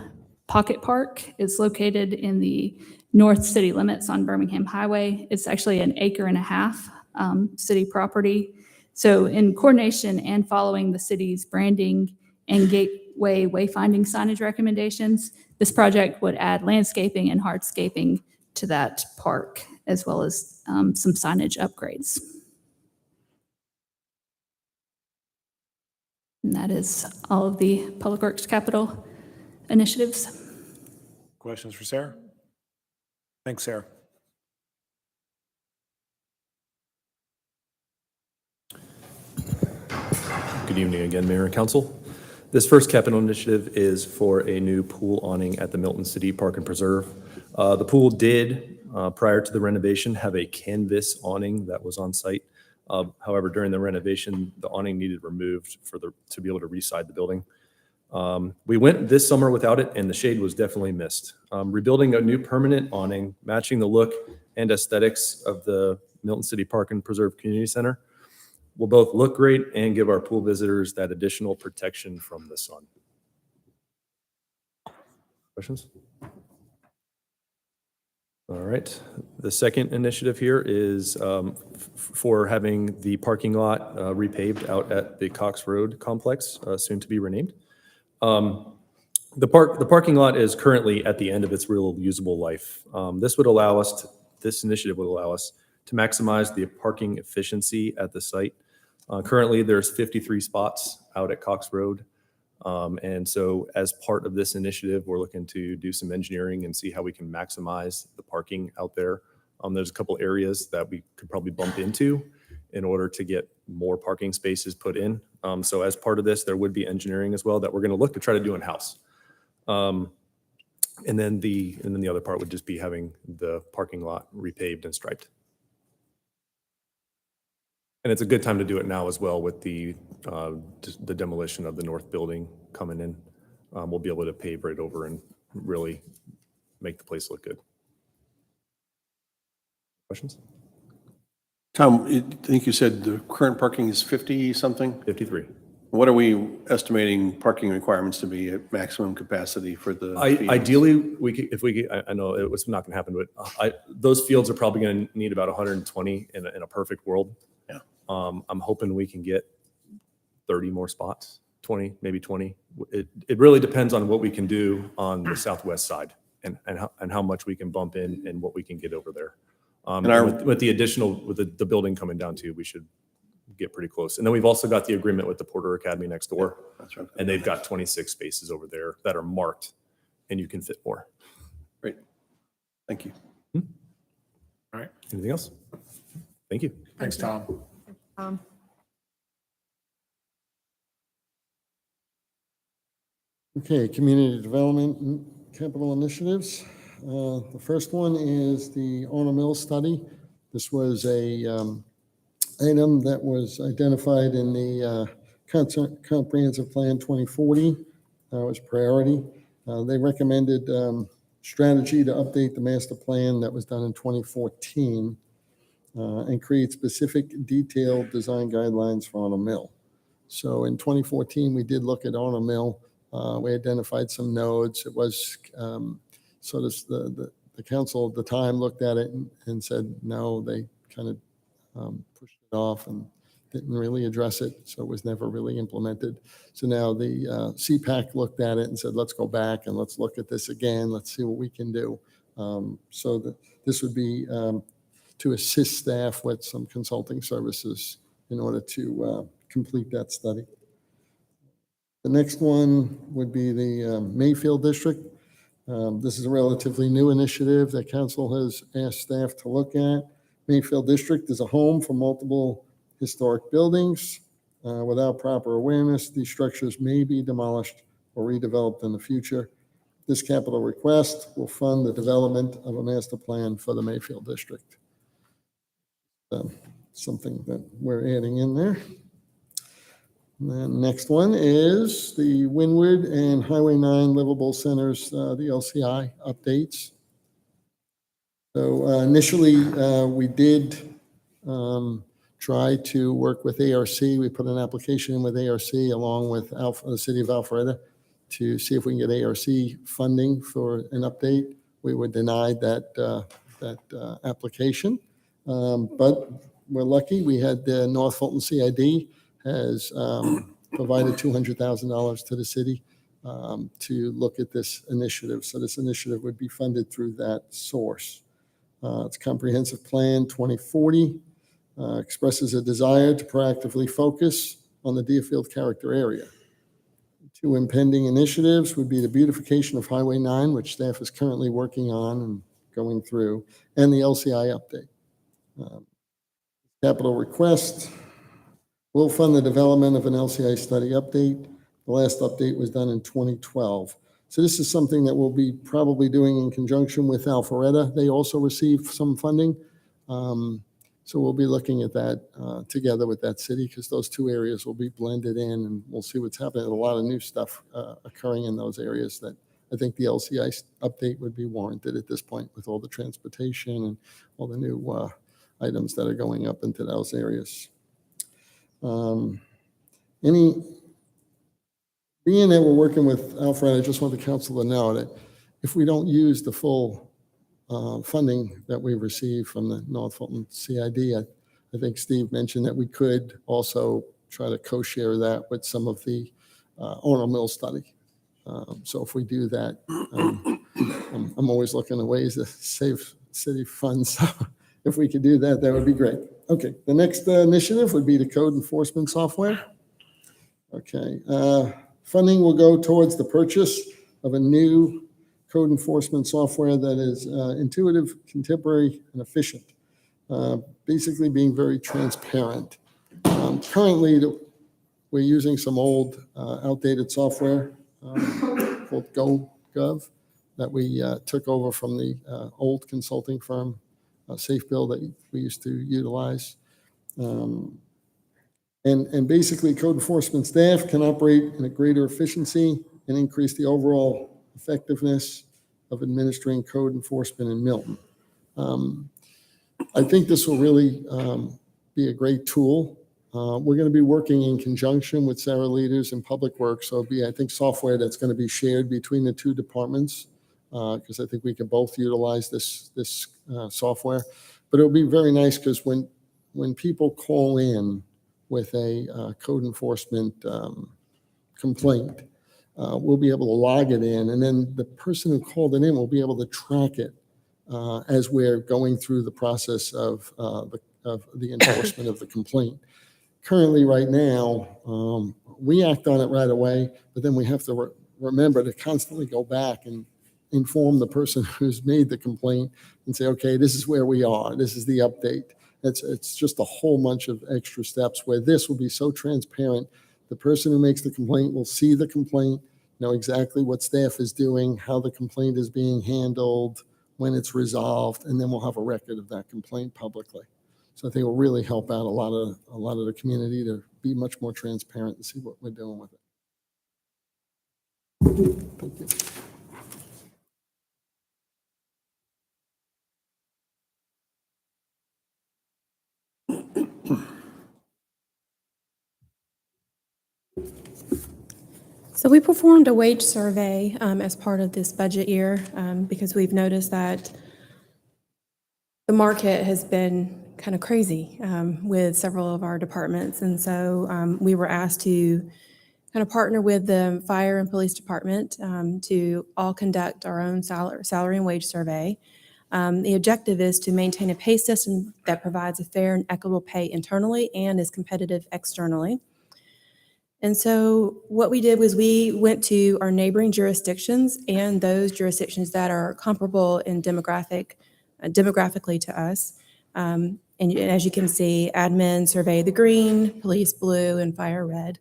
Pocket Park. It's located in the north city limits on Birmingham Highway. It's actually an 1.5 acre city property. So in coordination and following the city's branding and gateway wayfinding signage recommendations, this project would add landscaping and hardscaping to that park, as well as some signage upgrades. And that is all of the Public Works capital initiatives.
Questions for Sarah? Thanks, Sarah.
Good evening again, Mayor and Council. This first capital initiative is for a new pool awning at the Milton City Park and Preserve. The pool did, prior to the renovation, have a canvas awning that was on site. However, during the renovation, the awning needed removed to be able to re-side the building. We went this summer without it, and the shade was definitely missed. Rebuilding a new permanent awning, matching the look and aesthetics of the Milton City Park and Preserve Community Center, will both look great and give our pool visitors that additional protection from the sun. Questions? All right. The second initiative here is for having the parking lot repaved out at the Cox Road complex, soon to be renamed. The parking lot is currently at the end of its real usable life. This initiative would allow us to maximize the parking efficiency at the site. Currently, there's 53 spots out at Cox Road. And so as part of this initiative, we're looking to do some engineering and see how we can maximize the parking out there. There's a couple areas that we could probably bump into in order to get more parking spaces put in. So as part of this, there would be engineering as well that we're going to look to try to do in-house. And then the other part would just be having the parking lot repaved and striped. And it's a good time to do it now as well with the demolition of the north building coming in. We'll be able to pave right over and really make the place look good. Questions?
Tom, I think you said the current parking is 50 something?
53.
What are we estimating parking requirements to be at maximum capacity for the fields?
Ideally, we could, if we could, I know it was not going to happen, but those fields are probably going to need about 120 in a perfect world.
Yeah.
I'm hoping we can get 30 more spots, 20, maybe 20. It really depends on what we can do on the southwest side and how much we can bump in and what we can get over there. And with the additional, with the building coming down too, we should get pretty close. And then we've also got the agreement with the Porter Academy next door.
That's right.
And they've got 26 spaces over there that are marked and you can fit more.
Great. Thank you.
All right.
Anything else? Thank you.
Thanks, Tom.
Okay, community development and capital initiatives. The first one is the Arnold Mills study. This was a item that was identified in the Comprehensive Plan 2040. It was priority. They recommended strategy to update the master plan that was done in 2014 and create specific detailed design guidelines for Arnold Mill. So in 2014, we did look at Arnold Mill. We identified some nodes. It was sort of the council at the time looked at it and said, no, they kind of pushed it off and didn't really address it. So it was never really implemented. So now the CPAC looked at it and said, let's go back and let's look at this again. Let's see what we can do. So that this would be to assist staff with some consulting services in order to complete that study. The next one would be the Mayfield District. This is a relatively new initiative that council has asked staff to look at. Mayfield District is a home for multiple historic buildings. Without proper awareness, these structures may be demolished or redeveloped in the future. This capital request will fund the development of a master plan for the Mayfield District. Something that we're adding in there. And then next one is the Windward and Highway 9 Livable Centers, the LCI updates. So initially, we did try to work with ARC. We put an application in with ARC along with the city of Alpharetta to see if we can get ARC funding for an update. We were denied that application, but we're lucky. We had the North Fulton CID has provided $200,000 to the city to look at this initiative. So this initiative would be funded through that source. It's Comprehensive Plan 2040 expresses a desire to proactively focus on the Deerfield character area. Two impending initiatives would be the beautification of Highway 9, which staff is currently working on and going through, and the LCI update. Capital request will fund the development of an LCI study update. The last update was done in 2012. So this is something that we'll be probably doing in conjunction with Alpharetta. They also received some funding. So we'll be looking at that together with that city because those two areas will be blended in and we'll see what's happening. There's a lot of new stuff occurring in those areas that I think the LCI update would be warranted at this point with all the transportation and all the new items that are going up into those areas. Being that we're working with Alfred, I just want the council to know that if we don't use the full funding that we receive from the North Fulton CID, I think Steve mentioned that we could also try to co-share that with some of the Arnold Mill study. So if we do that, I'm always looking at ways to save city funds. So if we could do that, that would be great. Okay, the next initiative would be the code enforcement software. Okay, Funding will go towards the purchase of a new code enforcement software that is intuitive, contemporary, and efficient, basically being very transparent. Currently, we're using some old outdated software called GoGov that we took over from the old consulting firm, SafeBill, that we used to utilize. And basically, code enforcement staff can operate in a greater efficiency and increase the overall effectiveness of administering code enforcement in Milton. I think this will really be a great tool. We're going to be working in conjunction with Sarah Leaders and Public Works. So it'll be, I think, software that's going to be shared between the two departments, because I think we can both utilize this software. But it'll be very nice because when people call in with a code enforcement complaint, we'll be able to log it in, and then the person who called it in will be able to track it as we're going through the process of the enforcement of the complaint. Currently, right now, we act on it right away, but then we have to remember to constantly go back and inform the person who's made the complaint and say, okay, this is where we are. This is the update. It's just a whole bunch of extra steps where this will be so transparent. The person who makes the complaint will see the complaint, know exactly what staff is doing, how the complaint is being handled, when it's resolved, and then we'll have a record of that complaint publicly. So I think it will really help out a lot of the community to be much more transparent and see what we're doing with it. Thank you.
So we performed a wage survey as part of this budget year because we've noticed that the market has been kind of crazy with several of our departments. And so we were asked to kind of partner with the fire and police department to all conduct our own salary and wage survey. The objective is to maintain a pay system that provides a fair and equitable pay internally and is competitive externally. And so what we did was we went to our neighboring jurisdictions and those jurisdictions that are comparable in demographically to us. And as you can see, admin surveyed the green, police blue, and fire red.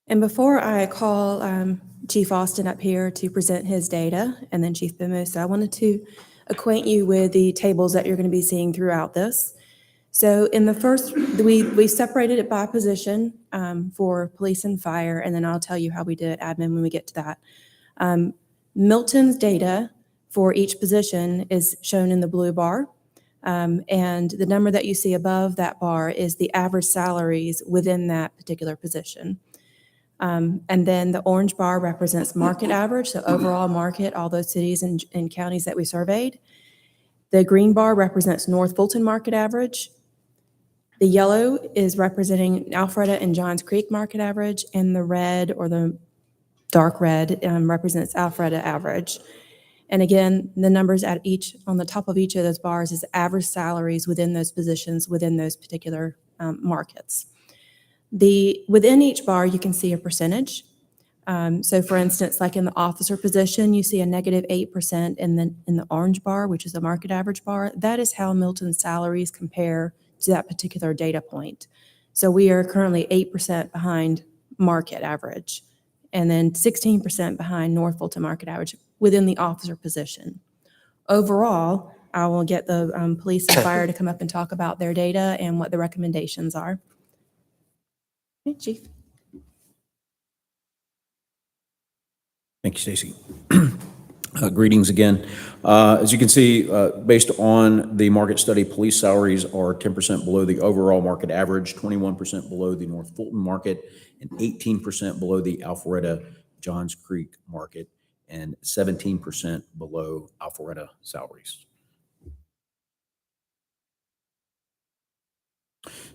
And before I call Chief Austin up here to present his data, and then Chief Bimosa, I wanted to acquaint you with the tables that you're going to be seeing throughout this. So in the first, we separated it by position for police and fire, and then I'll tell you how we did admin when we get to that. Milton's data for each position is shown in the blue bar, and the number that you see above that bar is the average salaries within that particular position. And then the orange bar represents market average, so overall market, all those cities and counties that we surveyed. The green bar represents North Fulton market average. The yellow is representing Alpharetta and Johns Creek market average, and the red, or the dark red, represents Alpharetta average. And again, the numbers on the top of each of those bars is average salaries within those positions within those particular markets. Within each bar, you can see a percentage. So for instance, like in the officer position, you see a negative 8% in the orange bar, which is the market average bar. That is how Milton's salaries compare to that particular data point. So we are currently 8% behind market average, and then 16% behind North Fulton market average within the officer position. Overall, I will get the police and fire to come up and talk about their data and what the recommendations are. Okay, Chief.
Thank you, Stacy. Greetings again. As you can see, based on the market study, police salaries are 10% below the overall market average, 21% below the North Fulton market, and 18% below the Alpharetta Johns Creek market, and 17% below Alpharetta salaries.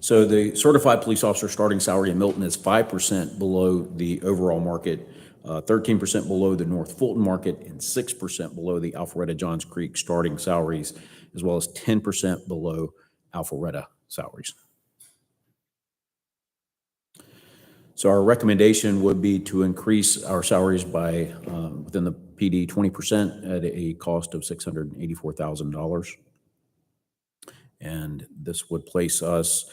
So the certified police officer starting salary in Milton is 5% below the overall market, 13% below the North Fulton market, and 6% below the Alpharetta Johns Creek starting salaries, as well as 10% below Alpharetta salaries. So our recommendation would be to increase our salaries by, within the PD, 20% at a cost of $684,000. And this would place us,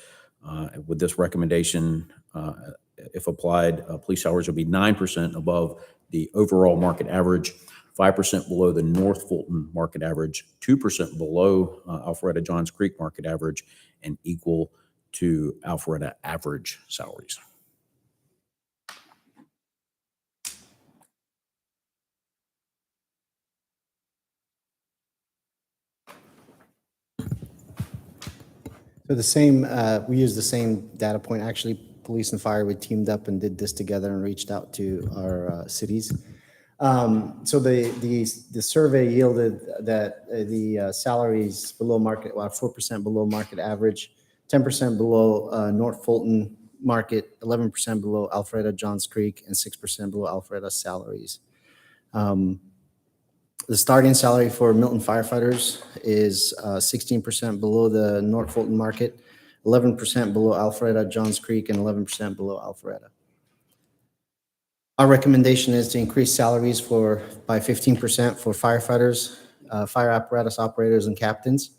with this recommendation, if applied, police salaries would be 9% above the overall market average, 5% below the North Fulton market average, 2% below Alpharetta Johns Creek market average, and equal to Alpharetta average salaries.
So the same, we use the same data point. Actually, police and fire, we teamed up and did this together and reached out to our cities. So the survey yielded that the salaries below market, 4% below market average, 10% below North Fulton market, 11% below Alpharetta Johns Creek, and 6% below Alpharetta salaries. The starting salary for Milton firefighters is 16% below the North Fulton market, 11% below Alpharetta Johns Creek, and 11% below Alpharetta. Our recommendation is to increase salaries by 15% for firefighters, fire apparatus operators, and captains,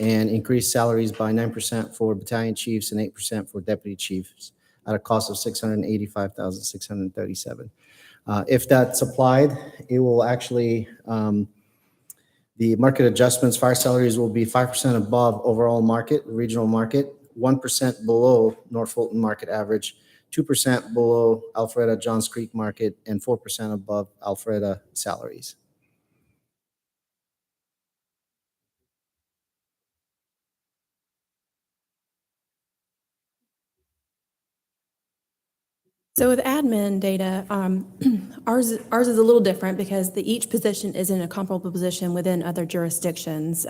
and increase salaries by 9% for battalion chiefs and 8% for deputy chiefs at a cost of $685,637. If that's applied, it will actually, the market adjustments, fire salaries will be 5% above overall market, regional market, 1% below North Fulton market average, 2% below Alpharetta Johns Creek market, and 4% above Alpharetta salaries.
So with admin data, ours is a little different because each position is in a comparable position within other jurisdictions,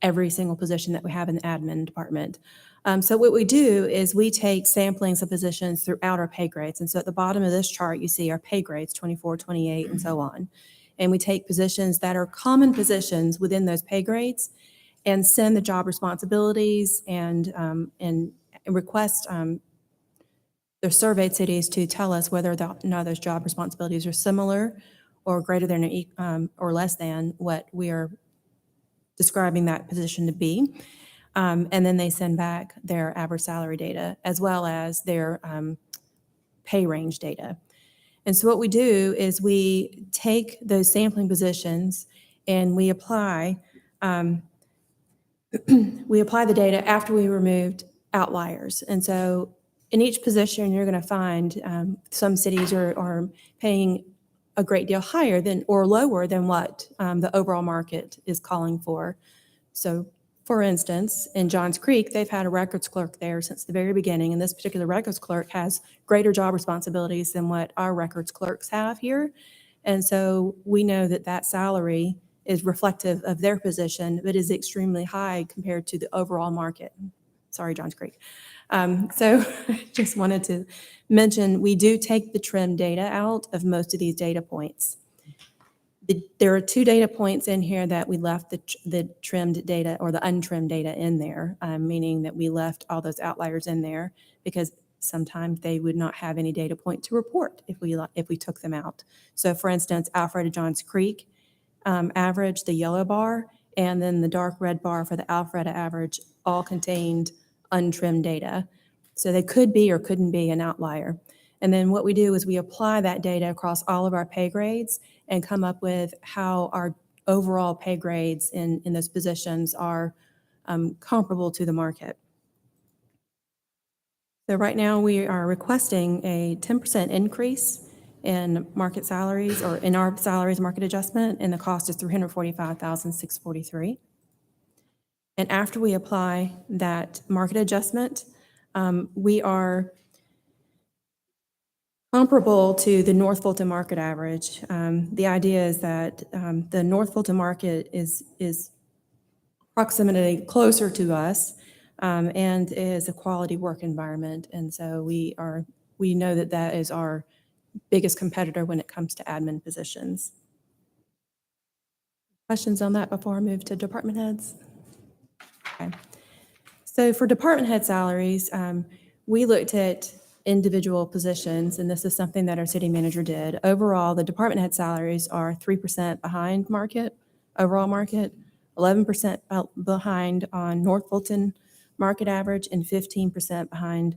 every single position that we have in the admin department. So what we do is we take samplings of positions throughout our pay grades. And so at the bottom of this chart, you see our pay grades, 24, 28, and so on. And we take positions that are common positions within those pay grades and send the job responsibilities and request their surveyed cities to tell us whether or not those job responsibilities are similar or greater than or less than what we are describing that position to be. And then they send back their average salary data as well as their pay range data. And so what we do is we take those sampling positions and we apply the data after we removed outliers. And so in each position, you're going to find some cities are paying a great deal higher than or lower than what the overall market is calling for. So for instance, in Johns Creek, they've had a records clerk there since the very beginning, and this particular records clerk has greater job responsibilities than what our records clerks have here. And so we know that that salary is reflective of their position, but is extremely high compared to the overall market. Sorry, Johns Creek. So just wanted to mention, we do take the trim data out of most of these data points. There are 2 data points in here that we left the trimmed data or the untrimmed data in there, meaning that we left all those outliers in there because sometimes they would not have any data point to report if we took them out. So for instance, Alpharetta Johns Creek average, the yellow bar, and then the dark red bar for the Alpharetta average all contained untrimmed data. So they could be or couldn't be an outlier. And then what we do is we apply that data across all of our pay grades and come up with how our overall pay grades in those positions are comparable to the market. So right now we are requesting a 10% increase in market salaries or in our salaries market adjustment, and the cost is $345,643. And after we apply that market adjustment, we are comparable to the North Fulton market average. The idea is that the North Fulton market is proximately closer to us and is a quality work environment. And so we know that that is our biggest competitor when it comes to admin positions. Questions on that before I move to department heads? Okay. So for department head salaries, we looked at individual positions, and this is something that our city manager did. Overall, the department head salaries are 3% behind market, overall market, 11% behind on North Fulton market average, and 15% behind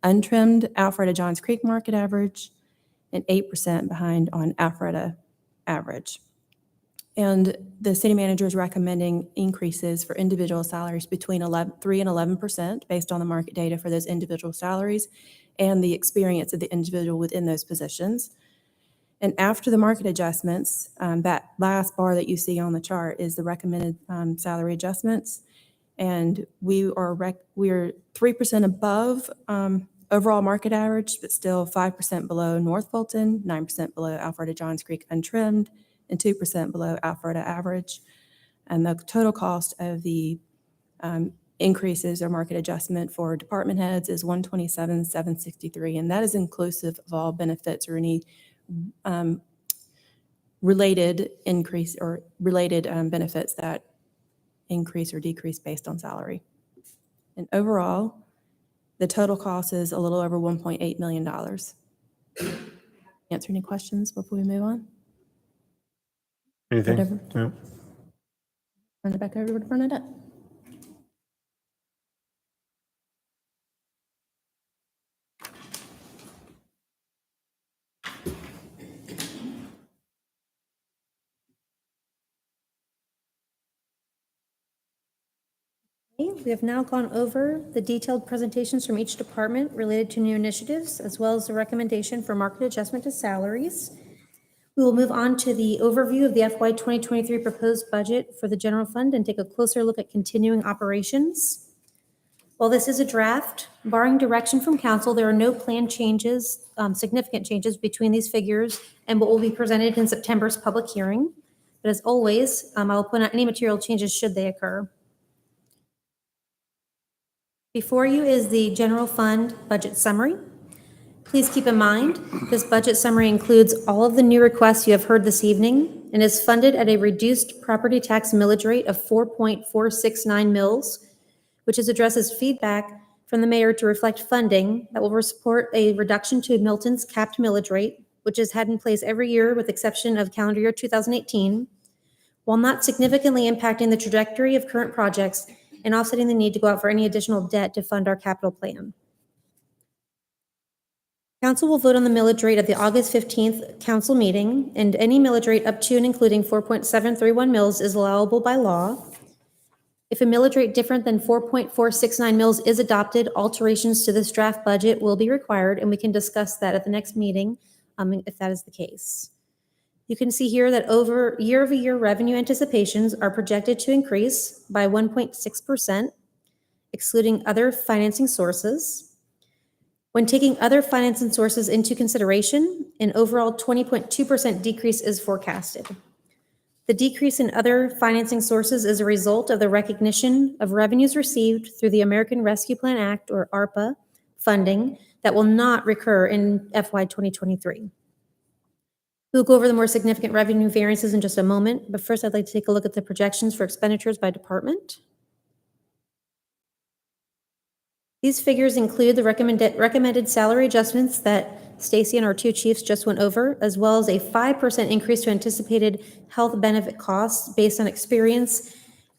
untrimmed Alpharetta Johns Creek market average, and 8% behind on Alpharetta average. And the city manager is recommending increases for individual salaries between 3 and 11% based on the market data for those individual salaries and the experience of the individual within those positions. And after the market adjustments, that last bar that you see on the chart is the recommended salary adjustments. And we are 3% above overall market average, but still 5% below North Fulton, 9% below Alpharetta Johns Creek untrimmed, and 2% below Alpharetta average. And the total cost of the increases or market adjustment for department heads is $127,763, and that is inclusive of all benefits or any related increase or related benefits that increase or decrease based on salary. And overall, the total cost is a little over $1.8 million. Answer any questions before we move on?
Anything?
Whatever.
No.
Turn it back over to Bernadette.
We have now gone over the detailed presentations from each department related to new initiatives, as well as the recommendation for market adjustment to salaries. We will move on to the overview of the FY 2023 proposed budget for the general fund and take a closer look at continuing operations. While this is a draft, barring direction from council, there are no planned changes, significant changes between these figures and what will be presented in September's public hearing. But as always, I will point out any material changes should they occur. Before you is the general fund budget summary. Please keep in mind, this budget summary includes all of the new requests you have heard this evening and is funded at a reduced property tax millage rate of 4.469 mils, which addresses feedback from the mayor to reflect funding that will support a reduction to Milton's capped millage rate, which is had in place every year with exception of calendar year 2018, while not significantly impacting the trajectory of current projects and offsetting the need to go out for any additional debt to fund our capital plan. Council will vote on the millage rate at the August 15th council meeting, and any millage rate up to and including 4.731 mils is allowable by law. If a millage rate different than 4.469 mils is adopted, alterations to this draft budget will be required, and we can discuss that at the next meeting if that is the case. You can see here that year-over-year revenue anticipations are projected to increase by 1.6%, excluding other financing sources. When taking other financing sources into consideration, an overall 20.2% decrease is forecasted. The decrease in other financing sources is a result of the recognition of revenues received through the American Rescue Plan Act, or ARPA, funding that will not recur in FY 2023. We'll go over the more significant revenue variances in just a moment, but first I'd like to take a look at the projections for expenditures by department. These figures include the recommended salary adjustments that Stacy and our two chiefs just went over, as well as a 5% increase to anticipated health benefit costs based on experience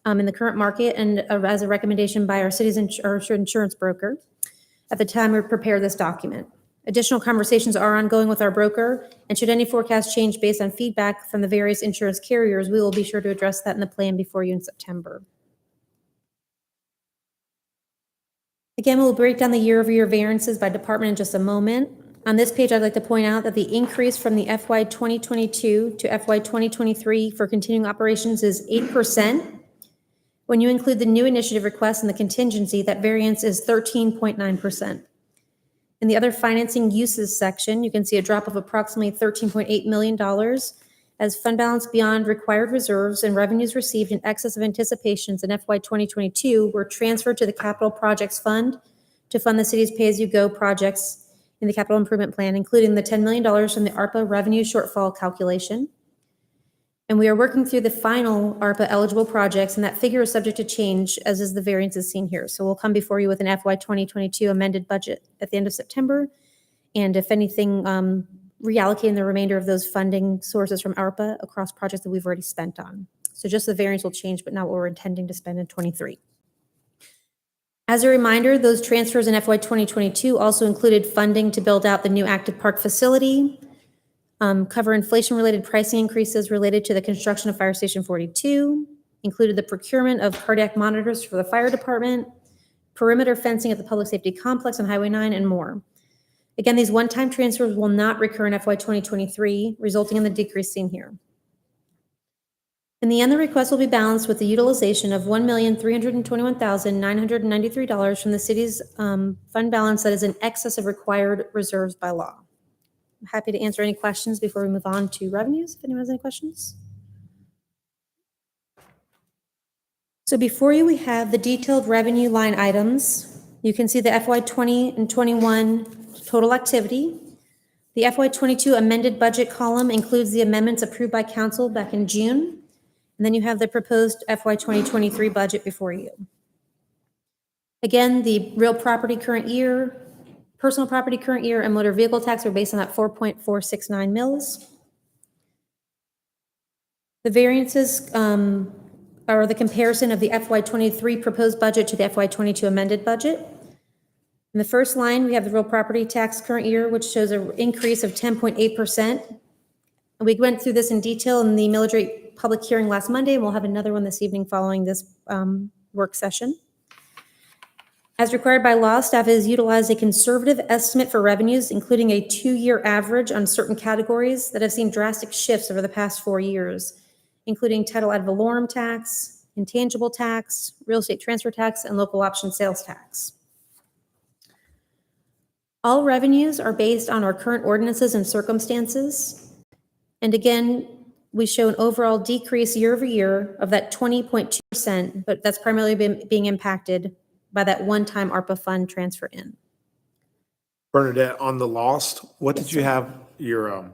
in the current market and as a recommendation by our city's insurance broker at the time we prepared this document. Additional conversations are ongoing with our broker, and should any forecast change based on feedback from the various insurance carriers, we will be sure to address that in the plan before you in September. Again, we'll break down the year-over-year variances by department in just a moment. On this page, I'd like to point out that the increase from the FY 2022 to FY 2023 for continuing operations is 8%. When you include the new initiative request and the contingency, that variance is 13.9%. In the other financing uses section, you can see a drop of approximately $13.8 million as fund balance beyond required reserves and revenues received in excess of anticipations in FY 2022 were transferred to the Capital Projects Fund to fund the city's pay-as-you-go projects in the capital improvement plan, including the $10 million from the ARPA revenue shortfall calculation. And we are working through the final ARPA eligible projects, and that figure is subject to change, as is the variances seen here. So we'll come before you with an FY 2022 amended budget at the end of September, and if anything, reallocating the remainder of those funding sources from ARPA across projects that we've already spent on. So just the variance will change, but not what we're intending to spend in '23. As a reminder, those transfers in FY 2022 also included funding to build out the new active park facility, cover inflation-related pricing increases related to the construction of Fire Station 42, included the procurement of cardiac monitors for the fire department, perimeter fencing at the public safety complex on Highway 9, and more. Again, these one-time transfers will not recur in FY 2023, resulting in the decrease seen here. In the end, the request will be balanced with the utilization of $1,321,993 from the city's fund balance that is in excess of required reserves by law. I'm happy to answer any questions before we move on to revenues, if anyone has any questions. So before you, we have the detailed revenue line items. You can see the FY 20 and 21 total activity. The FY 22 amended budget column includes the amendments approved by council back in June. And then you have the proposed FY 2023 budget before you. Again, the real property current year, personal property current year, and motor vehicle tax are based on that 4.469 mils. The variances are the comparison of the FY 23 proposed budget to the FY 22 amended budget. In the first line, we have the real property tax current year, which shows an increase of 10.8%. And we went through this in detail in the millage rate public hearing last Monday, and we'll have another one this evening following this work session. As required by law, staff has utilized a conservative estimate for revenues, including a 2-year average on certain categories that have seen drastic shifts over the past 4 years, including title ad valorem tax, intangible tax, real estate transfer tax, and local option sales tax. All revenues are based on our current ordinances and circumstances. And again, we show an overall decrease year over year of that 20.2%, but that's primarily being impacted by that one-time ARPA fund transfer in.
Bernadette, on the lost, what did you have your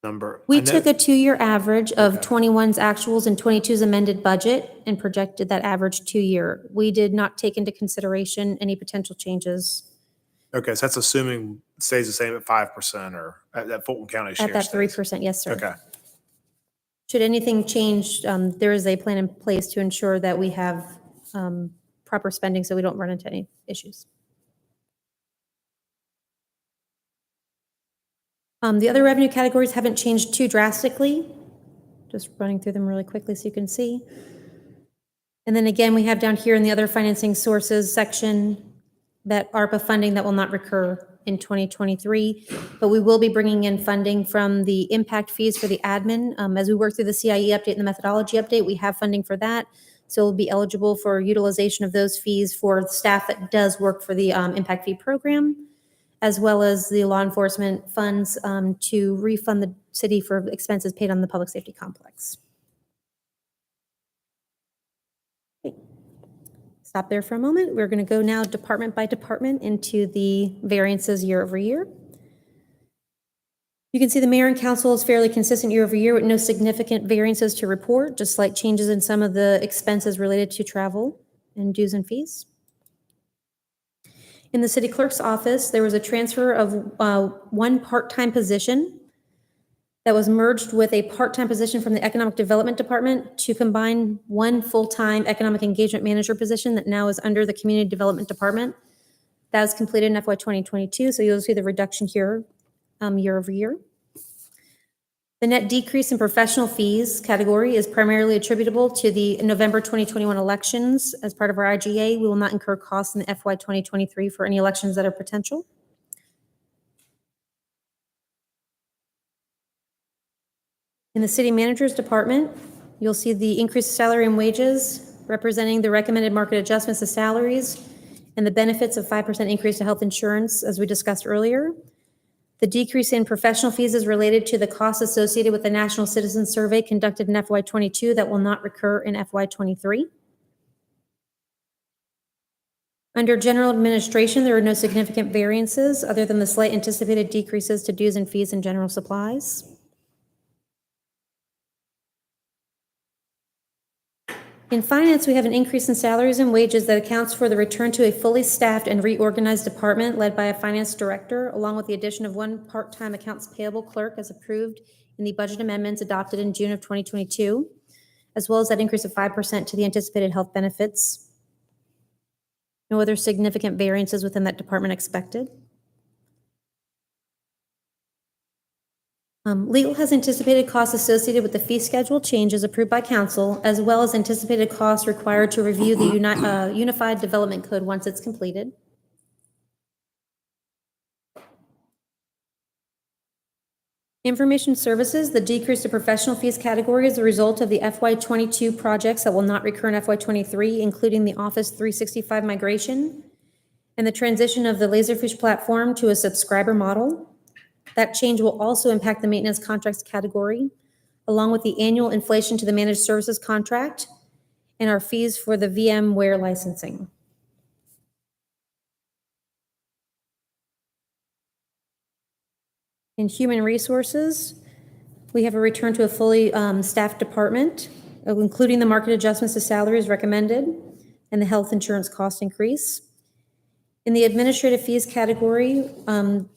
number?
We
I know-
took a 2-year average of 21's actuals and 22's amended budget and projected that average 2-year. We did not take into consideration any potential changes
Okay, so that's assuming it stays the same at 5% or at that Fulton County share
at that
stays.
3%. Yes, sir.
Okay.
Should anything change, there is a plan in place to ensure that we have proper spending so we don't run into any issues. The other revenue categories haven't changed too drastically. Just running through them really quickly so you can see. And then again, we have down here in the other financing sources section that ARPA funding that will not recur in 2023, but we will be bringing in funding from the impact fees for the admin. As we work through the CIE update and the methodology update, we have funding for that. So we'll be eligible for utilization of those fees for staff that does work for the impact fee program, as well as the law enforcement funds to refund the city for expenses paid on the public safety complex. Okay. Stop there for a moment. We're going to go now department by department into the variances year over year. You can see the mayor and council is fairly consistent year over year with no significant variances to report, just slight changes in some of the expenses related to travel and dues and fees. In the city clerk's office, there was a transfer of one part-time position that was merged with a part-time position from the Economic Development Department to combine one full-time Economic Engagement Manager position that now is under the Community Development Department. That was completed in FY 2022, so you'll see the reduction here year over year. The net decrease in professional fees category is primarily attributable to the November 2021 elections. As part of our IGA, we will not incur costs in the FY 2023 for any elections that are potential. In the city manager's department, you'll see the increased salary and wages representing the recommended market adjustments to salaries and the benefits of 5% increase to health insurance, as we discussed earlier. The decrease in professional fees is related to the costs associated with the National Citizen Survey conducted in FY 22 that will not recur in FY 23. Under general administration, there are no significant variances other than the slight anticipated decreases to dues and fees and general supplies. In finance, we have an increase in salaries and wages that accounts for the return to a fully staffed and reorganized department led by a finance director, along with the addition of one part-time accounts payable clerk as approved in the budget amendments adopted in June of 2022, as well as that increase of 5% to the anticipated health benefits. No other significant variances within that department expected. Legal has anticipated costs associated with the fee schedule changes approved by council, as well as anticipated costs required to review the Unified Development Code once it's completed. Information services, the decrease to professional fees category is a result of the FY22 projects that will not recur in FY23, including the Office 365 migration and the transition of the Laserfish platform to a subscriber model. That change will also impact the maintenance contracts category, along with the annual inflation to the managed services contract and our fees for the VMware licensing. In human resources, we have a return to a fully staffed department, including the market adjustments to salaries recommended and the health insurance cost increase. In the administrative fees category,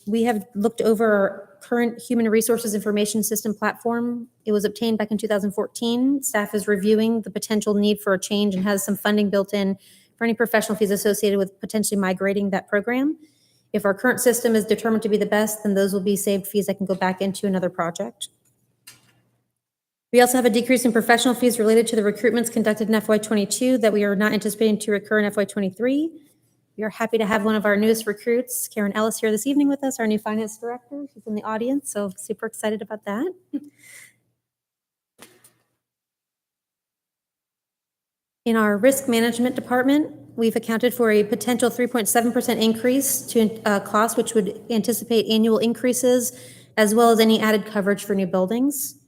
we have looked over our current human resources information system platform. It was obtained back in 2014. Staff is reviewing the potential need for a change and has some funding built in for any professional fees associated with potentially migrating that program. If our current system is determined to be the best, then those will be saved fees that can go back into another project. We also have a decrease in professional fees related to the recruitments conducted in FY22 that we are not anticipating to recur in FY23. We are happy to have one of our newest recruits, Karen Ellis, here this evening with us, our new finance director. She's in the audience, so super excited about that. In our risk management department, we've accounted for a potential 3.7% increase to cost, which would anticipate annual increases, as well as any added coverage for new buildings.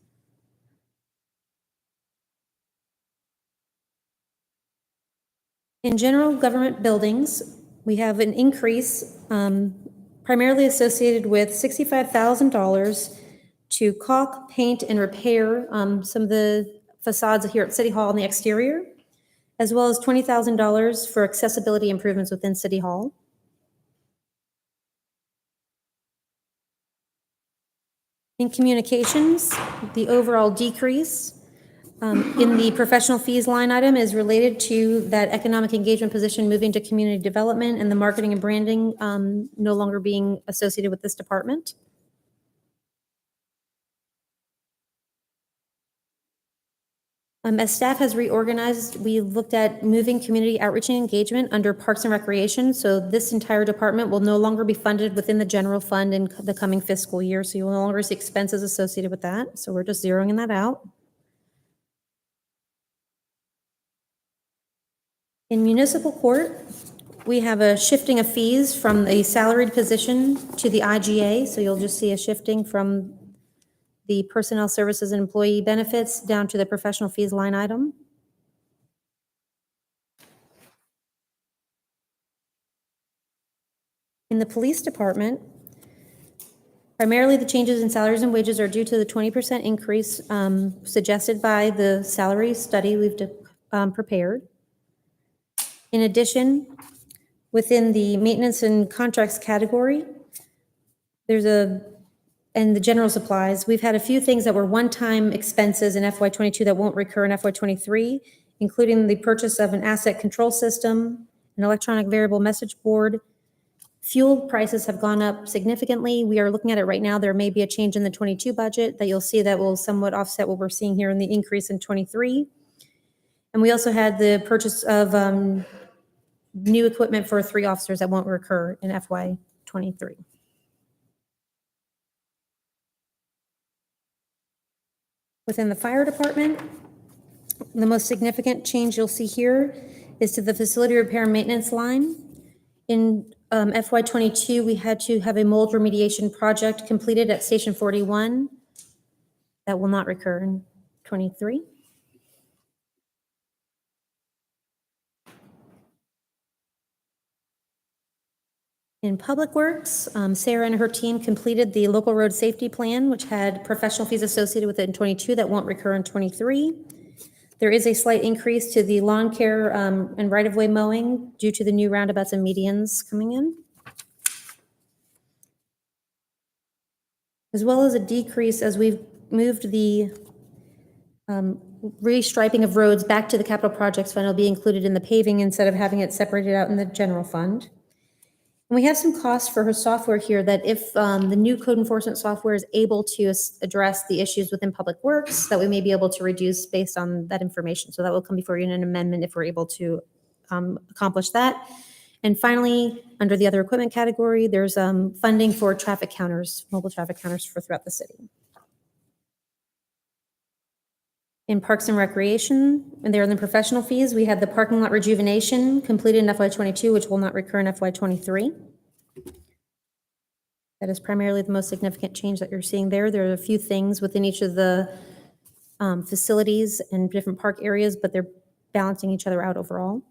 In general government buildings, we have an increase primarily associated with $65,000 to caulk, paint, and repair some of the facades here at City Hall on the exterior, as well as $20,000 for accessibility improvements within City Hall. In communications, the overall decrease in the professional fees line item is related to that economic engagement position moving to community development and the marketing and branding no longer being associated with this department. As staff has reorganized, we looked at moving community outreach and engagement under Parks and Recreation. So this entire department will no longer be funded within the general fund in the coming fiscal year. So you will no longer see expenses associated with that. So we're just zeroing that out. In municipal court, we have a shifting of fees from a salaried position to the IGA. So you'll just see a shifting from the personnel services and employee benefits down to the professional fees line item. In the police department, primarily the changes in salaries and wages are due to the 20% increase suggested by the salary study we've prepared. In addition, within the maintenance and contracts category, and the general supplies, we've had a few things that were one-time expenses in FY22 that won't recur in FY23, including the purchase of an asset control system, an electronic variable message board. Fuel prices have gone up significantly. We are looking at it right now. There may be a change in the 22 budget that you'll see that will somewhat offset what we're seeing here in the increase in 23. And we also had the purchase of new equipment for 3 officers that won't recur in FY23. Within the fire department, the most significant change you'll see here is to the facility repair and maintenance line. In FY22, we had to have a mold remediation project completed at Station 41. That will not recur in 23. In Public Works, Sarah and her team completed the local road safety plan, which had professional fees associated with it in 22 that won't recur in 23. There is a slight increase to the lawn care and right-of-way mowing due to the new roundabouts and medians coming in, as well as a decrease as we've moved the restriping of roads back to the capital projects fund. Will be included in the paving instead of having it separated out in the general fund. And we have some costs for her software here that if the new code enforcement software is able to address the issues within Public Works, that we may be able to reduce based on that information. So that will come before you in an amendment if we're able to accomplish that. And finally, under the other equipment category, there's funding for traffic counters, mobile traffic counters for throughout the city. In Parks and Recreation, and there in the professional fees, we had the parking lot rejuvenation completed in FY22, which will not recur in FY23. That is primarily the most significant change that you're seeing there. There are a few things within each of the facilities and different park areas, but they're balancing each other out overall.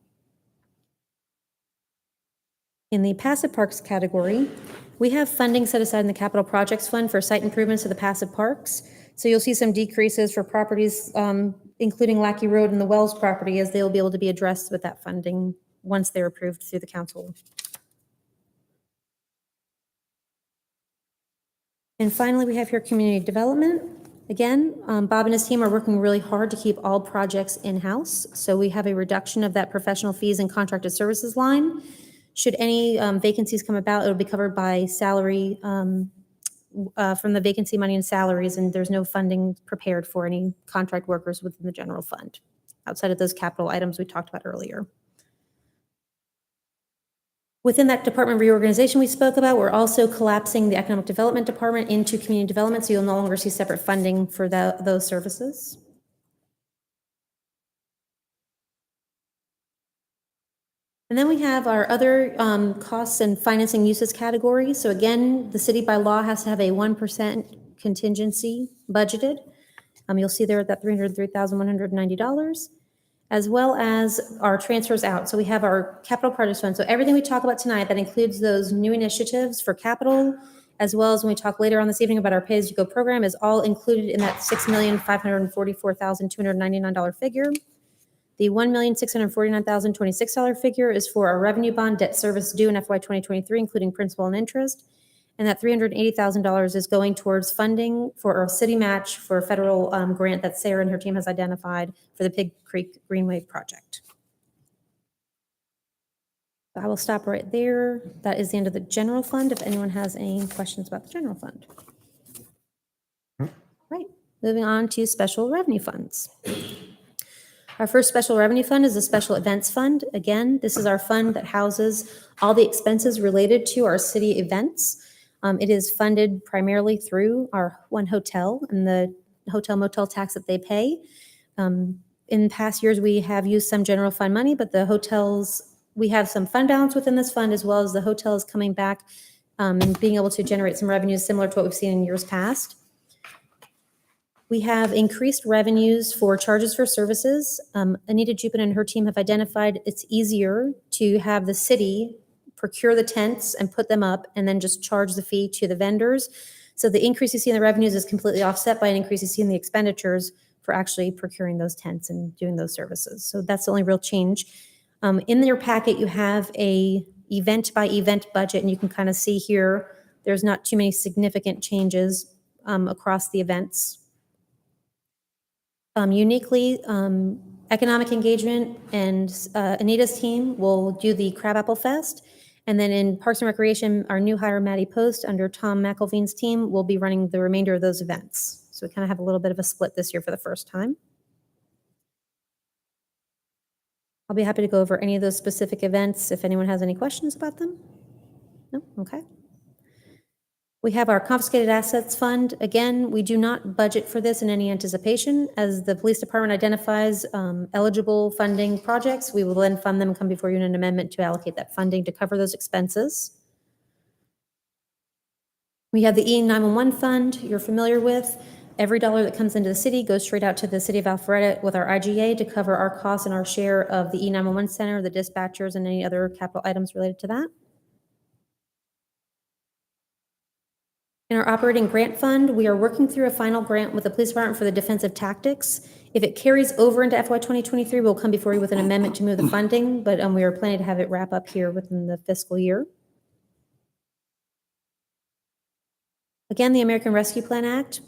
In the passive parks category, we have funding set aside in the capital projects fund for site improvements to the passive parks. So you'll see some decreases for properties, including Lackey Road and the Wells property, as they'll be able to be addressed with that funding once they're approved through the council. And finally, we have here community development. Again, Bob and his team are working really hard to keep all projects in-house. So we have a reduction of that professional fees and contracted services line. Should any vacancies come about, it'll be covered by salary from the vacancy money and salaries, and there's no funding prepared for any contract workers within the general fund, outside of those capital items we talked about earlier. Within that department reorganization we spoke about, we're also collapsing the economic development department into community development, so you'll no longer see separate funding for those services. And then we have our other costs and financing uses category. So again, the city by law has to have a 1% contingency budgeted. You'll see there that $303,190, as well as our transfers out. So we have our capital projects fund. So everything we talk about tonight, that includes those new initiatives for capital, as well as when we talk later on this evening about our pay-as-you-go program, is all included in that $6,544,299 figure. The $1,649,026 figure is for our revenue bond debt service due in FY 2023, including principal and interest. And that $380,000 is going towards funding for our city match for a federal grant that Sarah and her team has identified for the Pig Creek Greenway project. I will stop right there. That is the end of the general fund. If anyone has any questions about the general fund. Right, moving on to special revenue funds. Our first special revenue fund is a special events fund. Again, this is our fund that houses all the expenses related to our city events. It is funded primarily through our one hotel and the hotel motel tax that they pay. In past years, we have used some general fund money, but the hotels, we have some fund balance within this fund, as well as the hotel is coming back and being able to generate some revenues similar to what we've seen in years past. We have increased revenues for charges for services. Anita Jupin and her team have identified it's easier to have the city procure the tents and put them up and then just charge the fee to the vendors. So the increase you see in the revenues is completely offset by an increase you see in the expenditures for actually procuring those tents and doing those services. So that's the only real change. In your packet, you have a event by event budget, and you can kind of see here, there's not too many significant changes across the events. Uniquely, economic engagement and Anita's team will do the Crabapple Fest. And then in Parks and Recreation, our new hire, Maddie Post, under Tom McElveen's team, will be running the remainder of those events. So we kind of have a little bit of a split this year for the first time. I'll be happy to go over any of those specific events if anyone has any questions about them. No? Okay. We have our confiscated assets fund. Again, we do not budget for this in any anticipation. As the police department identifies eligible funding projects, we will then fund them and come before you in an amendment to allocate that funding to cover those expenses. We have the E911 fund you're familiar with. Every dollar that comes into the city goes straight out to the city of Alpharetta with our IGA to cover our costs and our share of the E911 center, the dispatchers, and any other capital items related to that. In our operating grant fund, we are working through a final grant with the police department for the defensive tactics. If it carries over into FY 2023, we'll come before you with an amendment to move the funding, but we are planning to have it wrap up here within the fiscal year. Again, the American Rescue Plan Act,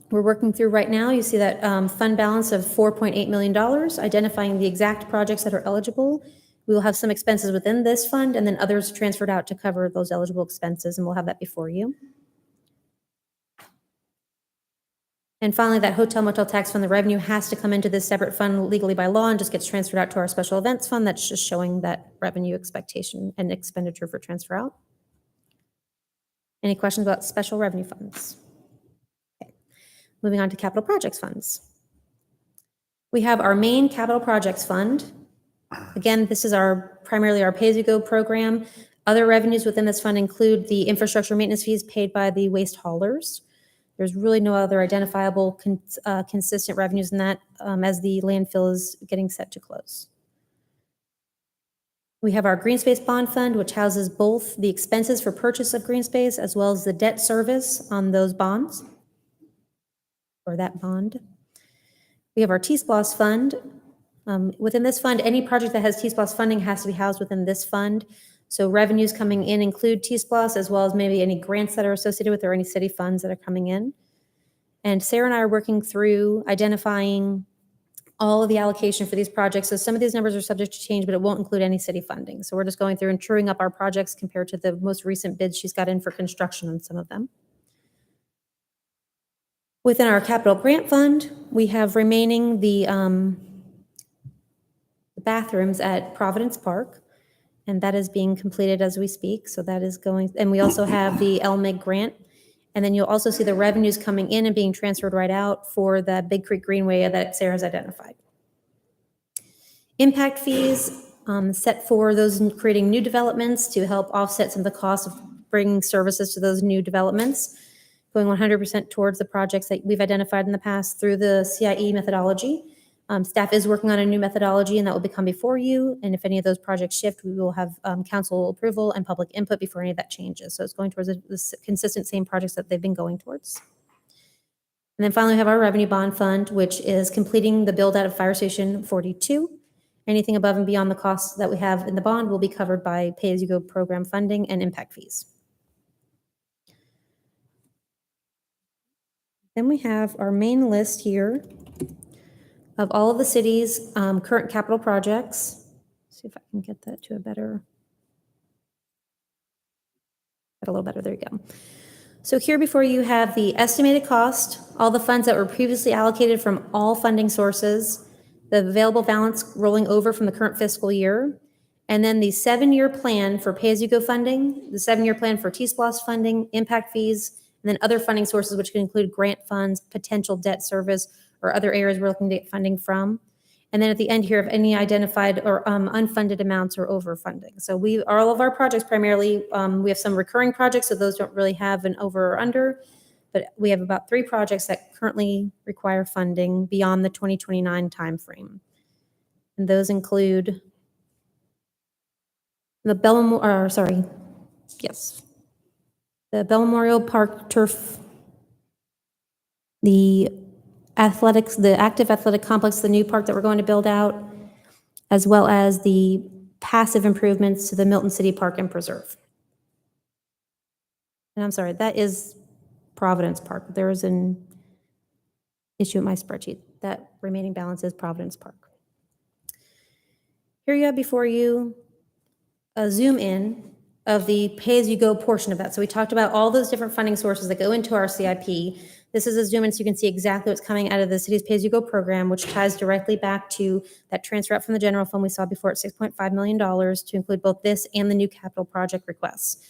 we're working through right now. You see that fund balance of $4.8 million, identifying the exact projects that are eligible. We will have some expenses within this fund and then others transferred out to cover those eligible expenses, and we'll have that before you. And finally, that hotel motel tax fund, the revenue has to come into this separate fund legally by law and just gets transferred out to our special events fund. That's just showing that revenue expectation and expenditure for transfer out. Any questions about special revenue funds? Okay. Moving on to capital projects funds. We have our main capital projects fund. Again, this is primarily our pay-as-you-go program. Other revenues within this fund include the infrastructure maintenance fees paid by the waste haulers. There's really no other identifiable consistent revenues in that as the landfill is getting set to close. We have our green space bond fund, which houses both the expenses for purchase of green space as well as the debt service on those bonds, or that bond. We have our T-SPLOS fund. Within this fund, any project that has T-SPLOS funding has to be housed within this fund. So revenues coming in include T-SPLOS as well as maybe any grants that are associated with or any city funds that are coming in. And Sarah and I are working through identifying all of the allocation for these projects. So some of these numbers are subject to change, but it won't include any city funding. So we're just going through and truing up our projects compared to the most recent bids she's got in for construction on some of them. Within our capital grant fund, we have remaining the bathrooms at Providence Park. And that is being completed as we speak. So that is going, and we also have the LMIG grant. And then you'll also see the revenues coming in and being transferred right out for the Big Creek Greenway that Sarah's identified. Impact fees set for those creating new developments to help offset some of the costs of bringing services to those new developments, going 100% towards the projects that we've identified in the past through the CIE methodology. Staff is working on a new methodology, and that will become before you. And if any of those projects shift, we will have council approval and public input before any of that changes. So it's going towards the consistent same projects that they've been going towards. And then finally, we have our revenue bond fund, which is completing the build out of Fire Station 42. Anything above and beyond the costs that we have in the bond will be covered by pay-as-you-go program funding and impact fees. Then we have our main list here of all of the city's current capital projects. Let's see if I can get that to a little better, there you go. So here before you have the estimated cost, all the funds that were previously allocated from all funding sources, the available balance rolling over from the current fiscal year, and then the 7-year plan for pay-as-you-go funding, the 7-year plan for T-SPLOS funding, impact fees, and then other funding sources, which can include grant funds, potential debt service, or other areas we're looking to get funding from. And then at the end here, of any identified or unfunded amounts or overfunding. So all of our projects primarily, we have some recurring projects, so those don't really have an over or under, but we have about 3 projects that currently require funding beyond the 2029 timeframe. And those include the Bell Memorial Park turf, the active athletic complex, the new park that we're going to build out, as well as the passive improvements to the Milton City Park and Preserve. And I'm sorry, that is Providence Park. There is an issue in my spreadsheet. That remaining balance is Providence Park. Here you have before you a zoom in of the pay-as-you-go portion of that. So we talked about all those different funding sources that go into our CIP. This is a zoom in so you can see exactly what's coming out of the city's pay-as-you-go program, which ties directly back to that transfer out from the general fund we saw before at $6.5 million to include both this and the new capital project requests.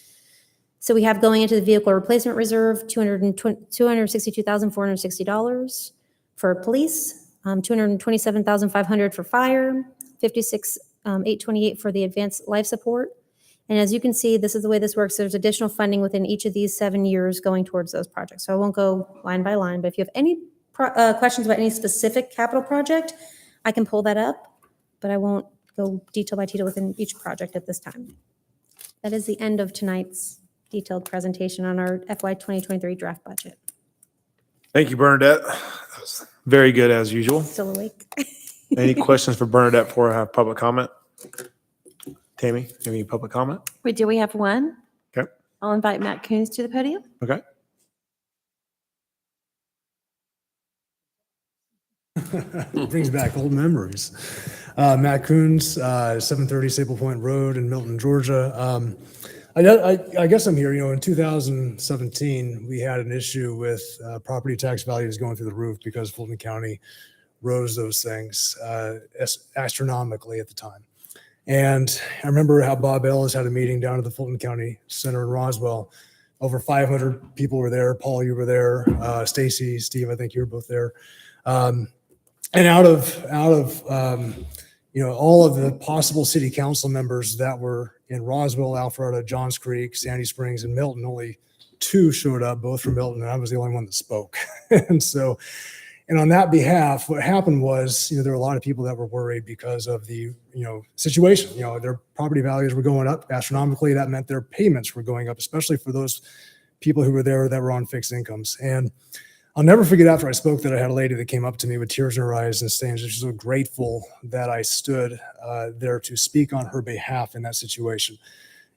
So we have going into the vehicle replacement reserve, $262,460 for police, $227,500 for fire, $56,828 for the advanced life support. And as you can see, this is the way this works. There's additional funding within each of these 7 years going towards those projects. So I won't go line by line, but if you have any questions about any specific capital project, I can pull that up, but I won't go detail by detail within each project at this time. That is the end of tonight's detailed presentation on our FY 2023 draft budget.
Thank you, Bernadette. That was very good as usual.
Still awake?
Any questions for Bernadette before I have public comment? Tammy, any public comment?
We have one.
Okay.
I'll invite Matt Coons to the podium.
Okay.
Brings back old memories. Matt Coons, 730 Staple Point Road in Milton, Georgia. I guess I'm here, in 2017, we had an issue with property tax values going through the roof because Fulton County rose those things astronomically at the time. And I remember how Bob Ellis had a meeting down at the Fulton County Center in Roswell. Over 500 people were there. Paul, you were there. Stacy, Steve, I think you were both there. And out of all of the possible city council members that were in Roswell, Alpharetta, Johns Creek, Sandy Springs, and Milton, only 2 showed up, both from Milton, and I was the only one that spoke. And on that behalf, what happened was, there were a lot of people that were worried because of the, situation. Their property values were going up astronomically. That meant their payments were going up, especially for those people who were there that were on fixed incomes. And I'll never forget after I spoke that I had a lady that came up to me with tears in her eyes and saying she's so grateful that I stood there to speak on her behalf in that situation.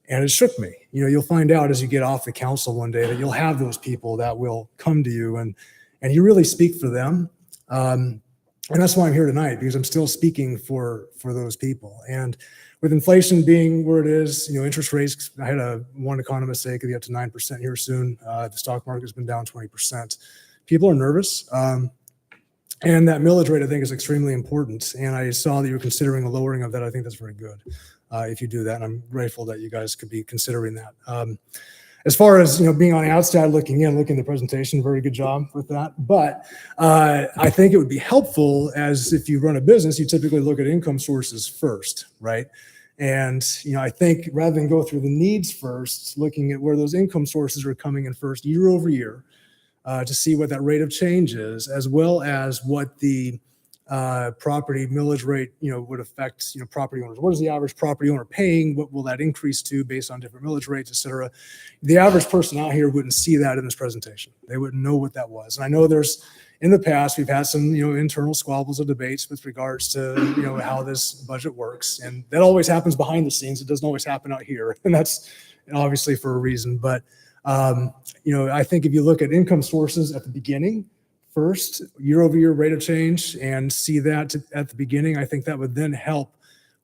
And it shook me. You'll find out as you get off the council one day that you'll have those people that will come to you and you really speak for them. And that's why I'm here tonight, because I'm still speaking for those people. And with inflation being where it is, interest rates, I had one economist say it could be up to 9% here soon. The stock market's been down 20%. People are nervous. And that millage rate, I think, is extremely important. And I saw that you're considering a lowering of that. I think that's very good if you do that. And I'm grateful that you guys could be considering that. As far as, being on the outside looking in, looking at the presentation, very good job with that. But I think it would be helpful as if you run a business, you typically look at income sources first, right? And, I think rather than go through the needs first, looking at where those income sources are coming in first year over year, to see what that rate of change is, as well as what the property millage rate, would affect, property owners. What is the average property owner paying? What will that increase to based on different millage rates, et cetera? The average person out here wouldn't see that in this presentation. They wouldn't know what that was. And I know in the past, we've had some, internal squabbles or debates with regards to, how this budget works. And that always happens behind the scenes. It doesn't always happen out here. And that's obviously for a reason. But I think if you look at income sources at the beginning, first, year-over-year rate of change, and see that at the beginning, I think that would then help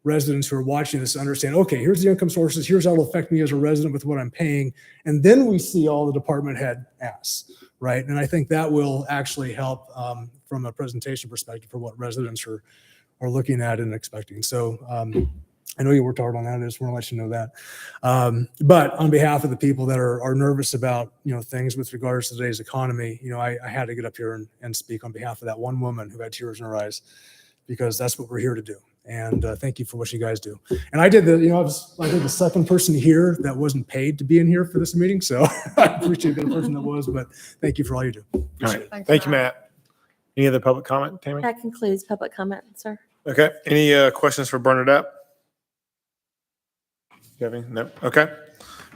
residents who are watching this understand, okay, here's the income sources, here's how it'll affect me as a resident with what I'm paying, and then we see all the department head asks, right? And I think that will actually help from a presentation perspective for what residents are looking at and expecting. So I know you worked hard on that. I just want to let you know that. But on behalf of the people that are nervous about, things with regards to today's economy, I had to get up here and speak on behalf of that one woman who had tears in her eyes, because that's what we're here to do. And thank you for what you guys do. And I did I was the second person here that wasn't paid to be in here for this meeting. So I appreciate being the person that was, but thank you for all you do.
All right. Thank you, Matt. Any other public comment, Tammy?
That concludes public comment, sir.
Okay. Any questions for Bernadette? Kevin? No? Okay.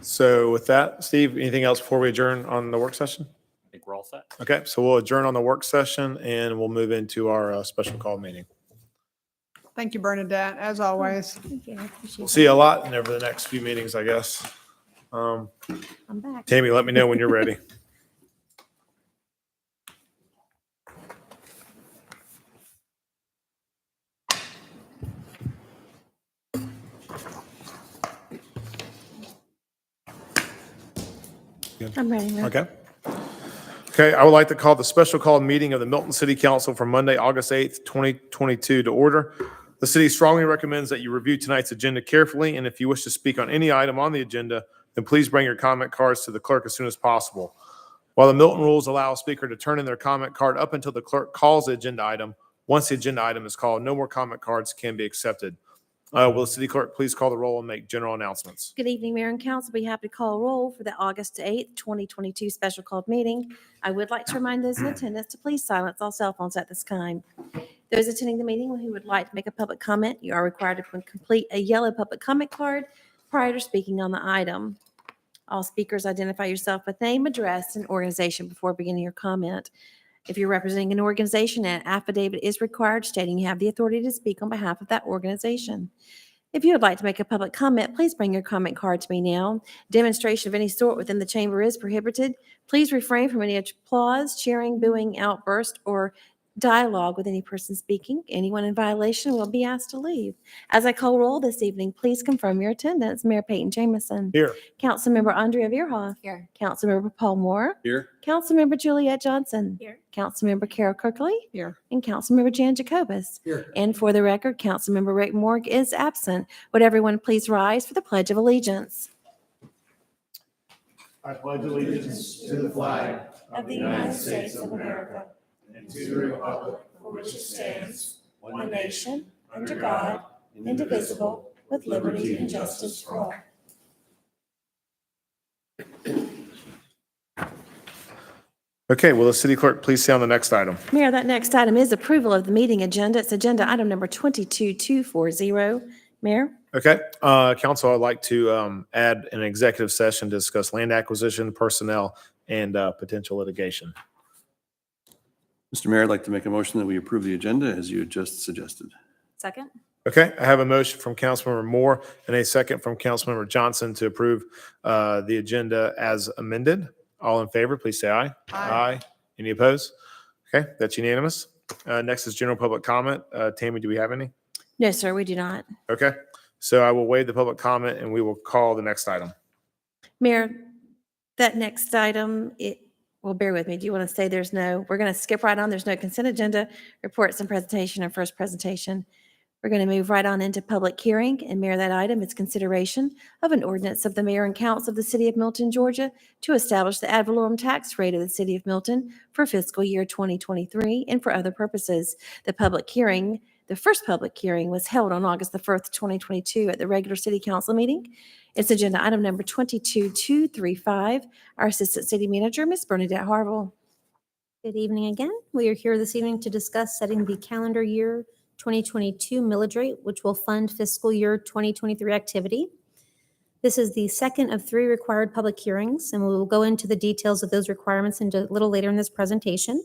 So with that, Steve, anything else before we adjourn on the work session?
I think we're all set.
Okay. So we'll adjourn on the work session and we'll move into our special call meeting.
Thank you, Bernadette, as always.
Thank you. I appreciate
We'll
it.
see you a lot over the next few meetings, I guess.
I'm back.
Tammy, let me know when you're ready.
I'm ready now.
Okay. Okay, I would like to call the special call meeting of the Milton City Council for Monday, August 8th, 2022 to order. The city strongly recommends that you review tonight's agenda carefully, and if you wish to speak on any item on the agenda, then please bring your comment cards to the clerk as soon as possible. While the Milton rules allow a speaker to turn in their comment card up until the clerk calls the agenda item, once the agenda item is called, no more comment cards can be accepted. Will the city clerk please call the roll and make general announcements?
Good evening, Mayor and Council. Be happy to call a roll for the August 8th, 2022 special called meeting. I would like to remind those in attendance to please silence all cell phones at this time. Those attending the meeting who would like to make a public comment, you are required to complete a yellow public comment card prior to speaking on the item. All speakers identify yourself with name, address, and organization before beginning your comment. If you're representing an organization, an affidavit is required stating you have the authority to speak on behalf of that organization. If you would like to make a public comment, please bring your comment card to me now. Demonstration of any sort within the chamber is prohibited. Please refrain from any applause, cheering, booing, outburst, or dialogue with any person speaking. Anyone in violation will be asked to leave. As I call roll this evening, please confirm your attendance. Mayor Peyton Jamison.
Here.
Councilmember Andrea Veerhoff.
Here.
Councilmember Paul Moore.
Here?
Councilmember Juliette Johnson.
Here.
Councilmember Carol Kirkley.
Here.
And Councilmember Jan Jacobus.
Here.
And for the record, Councilmember Rick Morg is absent. Would everyone please rise for the Pledge of Allegiance?
I pledge allegiance to the flag
of the United States of America and to the republic for which it stands, one nation, under God, indivisible, with liberty and justice for all.
Okay, will the city clerk please say on the next item?
Mayor, that next item is approval of the meeting agenda. It's agenda item number 22240. Mayor?
Okay, council, I'd like to add an executive session to discuss land acquisition, personnel, and potential litigation.
Mr. Mayor, I'd like to make a motion that we approve the agenda as you had just suggested.
Second?
Okay, I have a motion from Councilmember Moore and a second from Councilmember Johnson to approve the agenda as amended. All in favor, please say aye. Aye. Any opposed? Okay, that's unanimous. Next is general public comment. Tammy, do we have any?
No, sir, we do not.
Okay, so I will waive the public comment and we will call the next item.
Mayor, that next item, well, bear with me. Do you want to say we're going to skip right on. There's no consent agenda, reports and presentation, and first presentation. We're going to move right on into public hearing, and Mayor, that item is consideration of an ordinance of the mayor and council of the city of Milton, Georgia, to establish the ad valorem tax rate of the city of Milton for fiscal year 2023 and for other purposes. The first public hearing was held on August the 1st, 2022 at the regular city council meeting. It's agenda item number 22235. Our assistant city manager, Ms. Bernadette Harville.
Good evening again. We are here this evening to discuss setting the calendar year 2022 millage rate, which will fund fiscal year 2023 activity. This is the second of 3 required public hearings, and we will go into the details of those requirements a little later in this presentation.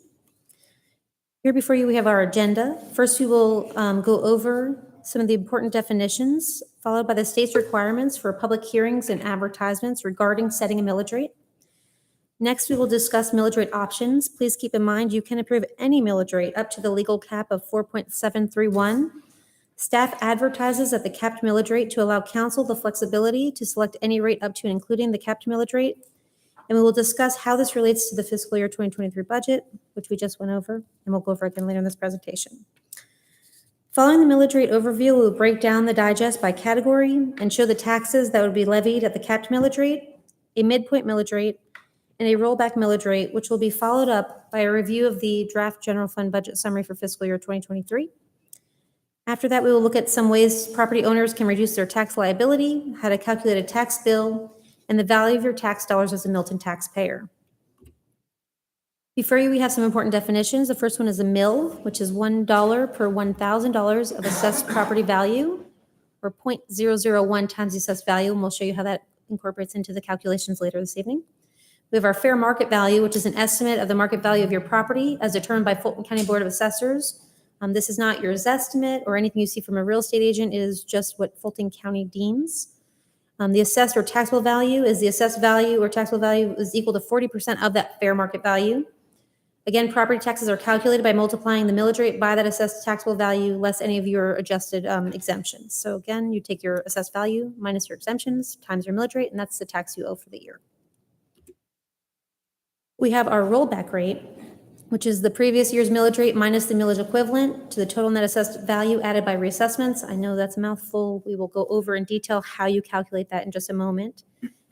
Here before you, we have our agenda. First, we will go over some of the important definitions, followed by the state's requirements for public hearings and advertisements regarding setting a millage rate. Next, we will discuss millage rate options. Please keep in mind you can approve any millage rate up to the legal cap of 4.731. Staff advertises at the capped millage rate to allow council the flexibility to select any rate up to and including the capped millage rate. And we will discuss how this relates to the fiscal year 2023 budget, which we just went over, and we'll go over again later in this presentation. Following the millage rate overview, we will break down the digest by category and show the taxes that would be levied at the capped millage rate, a midpoint millage rate, and a rollback millage rate, which will be followed up by a review of the draft general fund budget summary for fiscal year 2023. After that, we will look at some ways property owners can reduce their tax liability, how to calculate a tax bill, and the value of your tax dollars as a Milton taxpayer. Before you, we have some important definitions. The first one is a mill, which is $1 per $1,000 of assessed property value, or 0.001 times the assessed value, and we'll show you how that incorporates into the calculations later this evening. We have our fair market value, which is an estimate of the market value of your property as determined by Fulton County Board of Assessors. This is not your estimate or anything you see from a real estate agent. It is just what Fulton County deems. The assessed or taxable value is the assessed value or taxable value is equal to 40% of that fair market value. Again, property taxes are calculated by multiplying the millage rate by that assessed taxable value less any of your adjusted exemptions. So again, you take your assessed value minus your exemptions times your millage rate, and that's the tax you owe for the year. We have our rollback rate, which is the previous year's millage rate minus the millage equivalent to the total net assessed value added by reassessments. I know that's a mouthful. We will go over in detail how you calculate that in just a moment.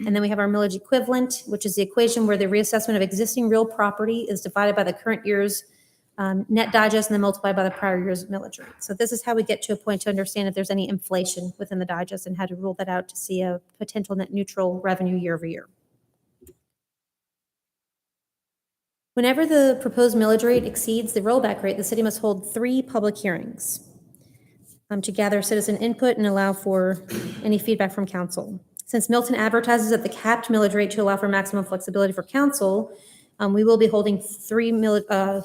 And then we have our millage equivalent, which is the equation where the reassessment of existing real property is divided by the current year's net digest and then multiplied by the prior year's millage rate. So this is how we get to a point to understand if there's any inflation within the digest and how to rule that out to see a potential net neutral revenue year over year. Whenever the proposed millage rate exceeds the rollback rate, the city must hold 3 public hearings to gather citizen input and allow for any feedback from council. Since Milton advertises at the capped millage rate to allow for maximum flexibility for council, we will be holding three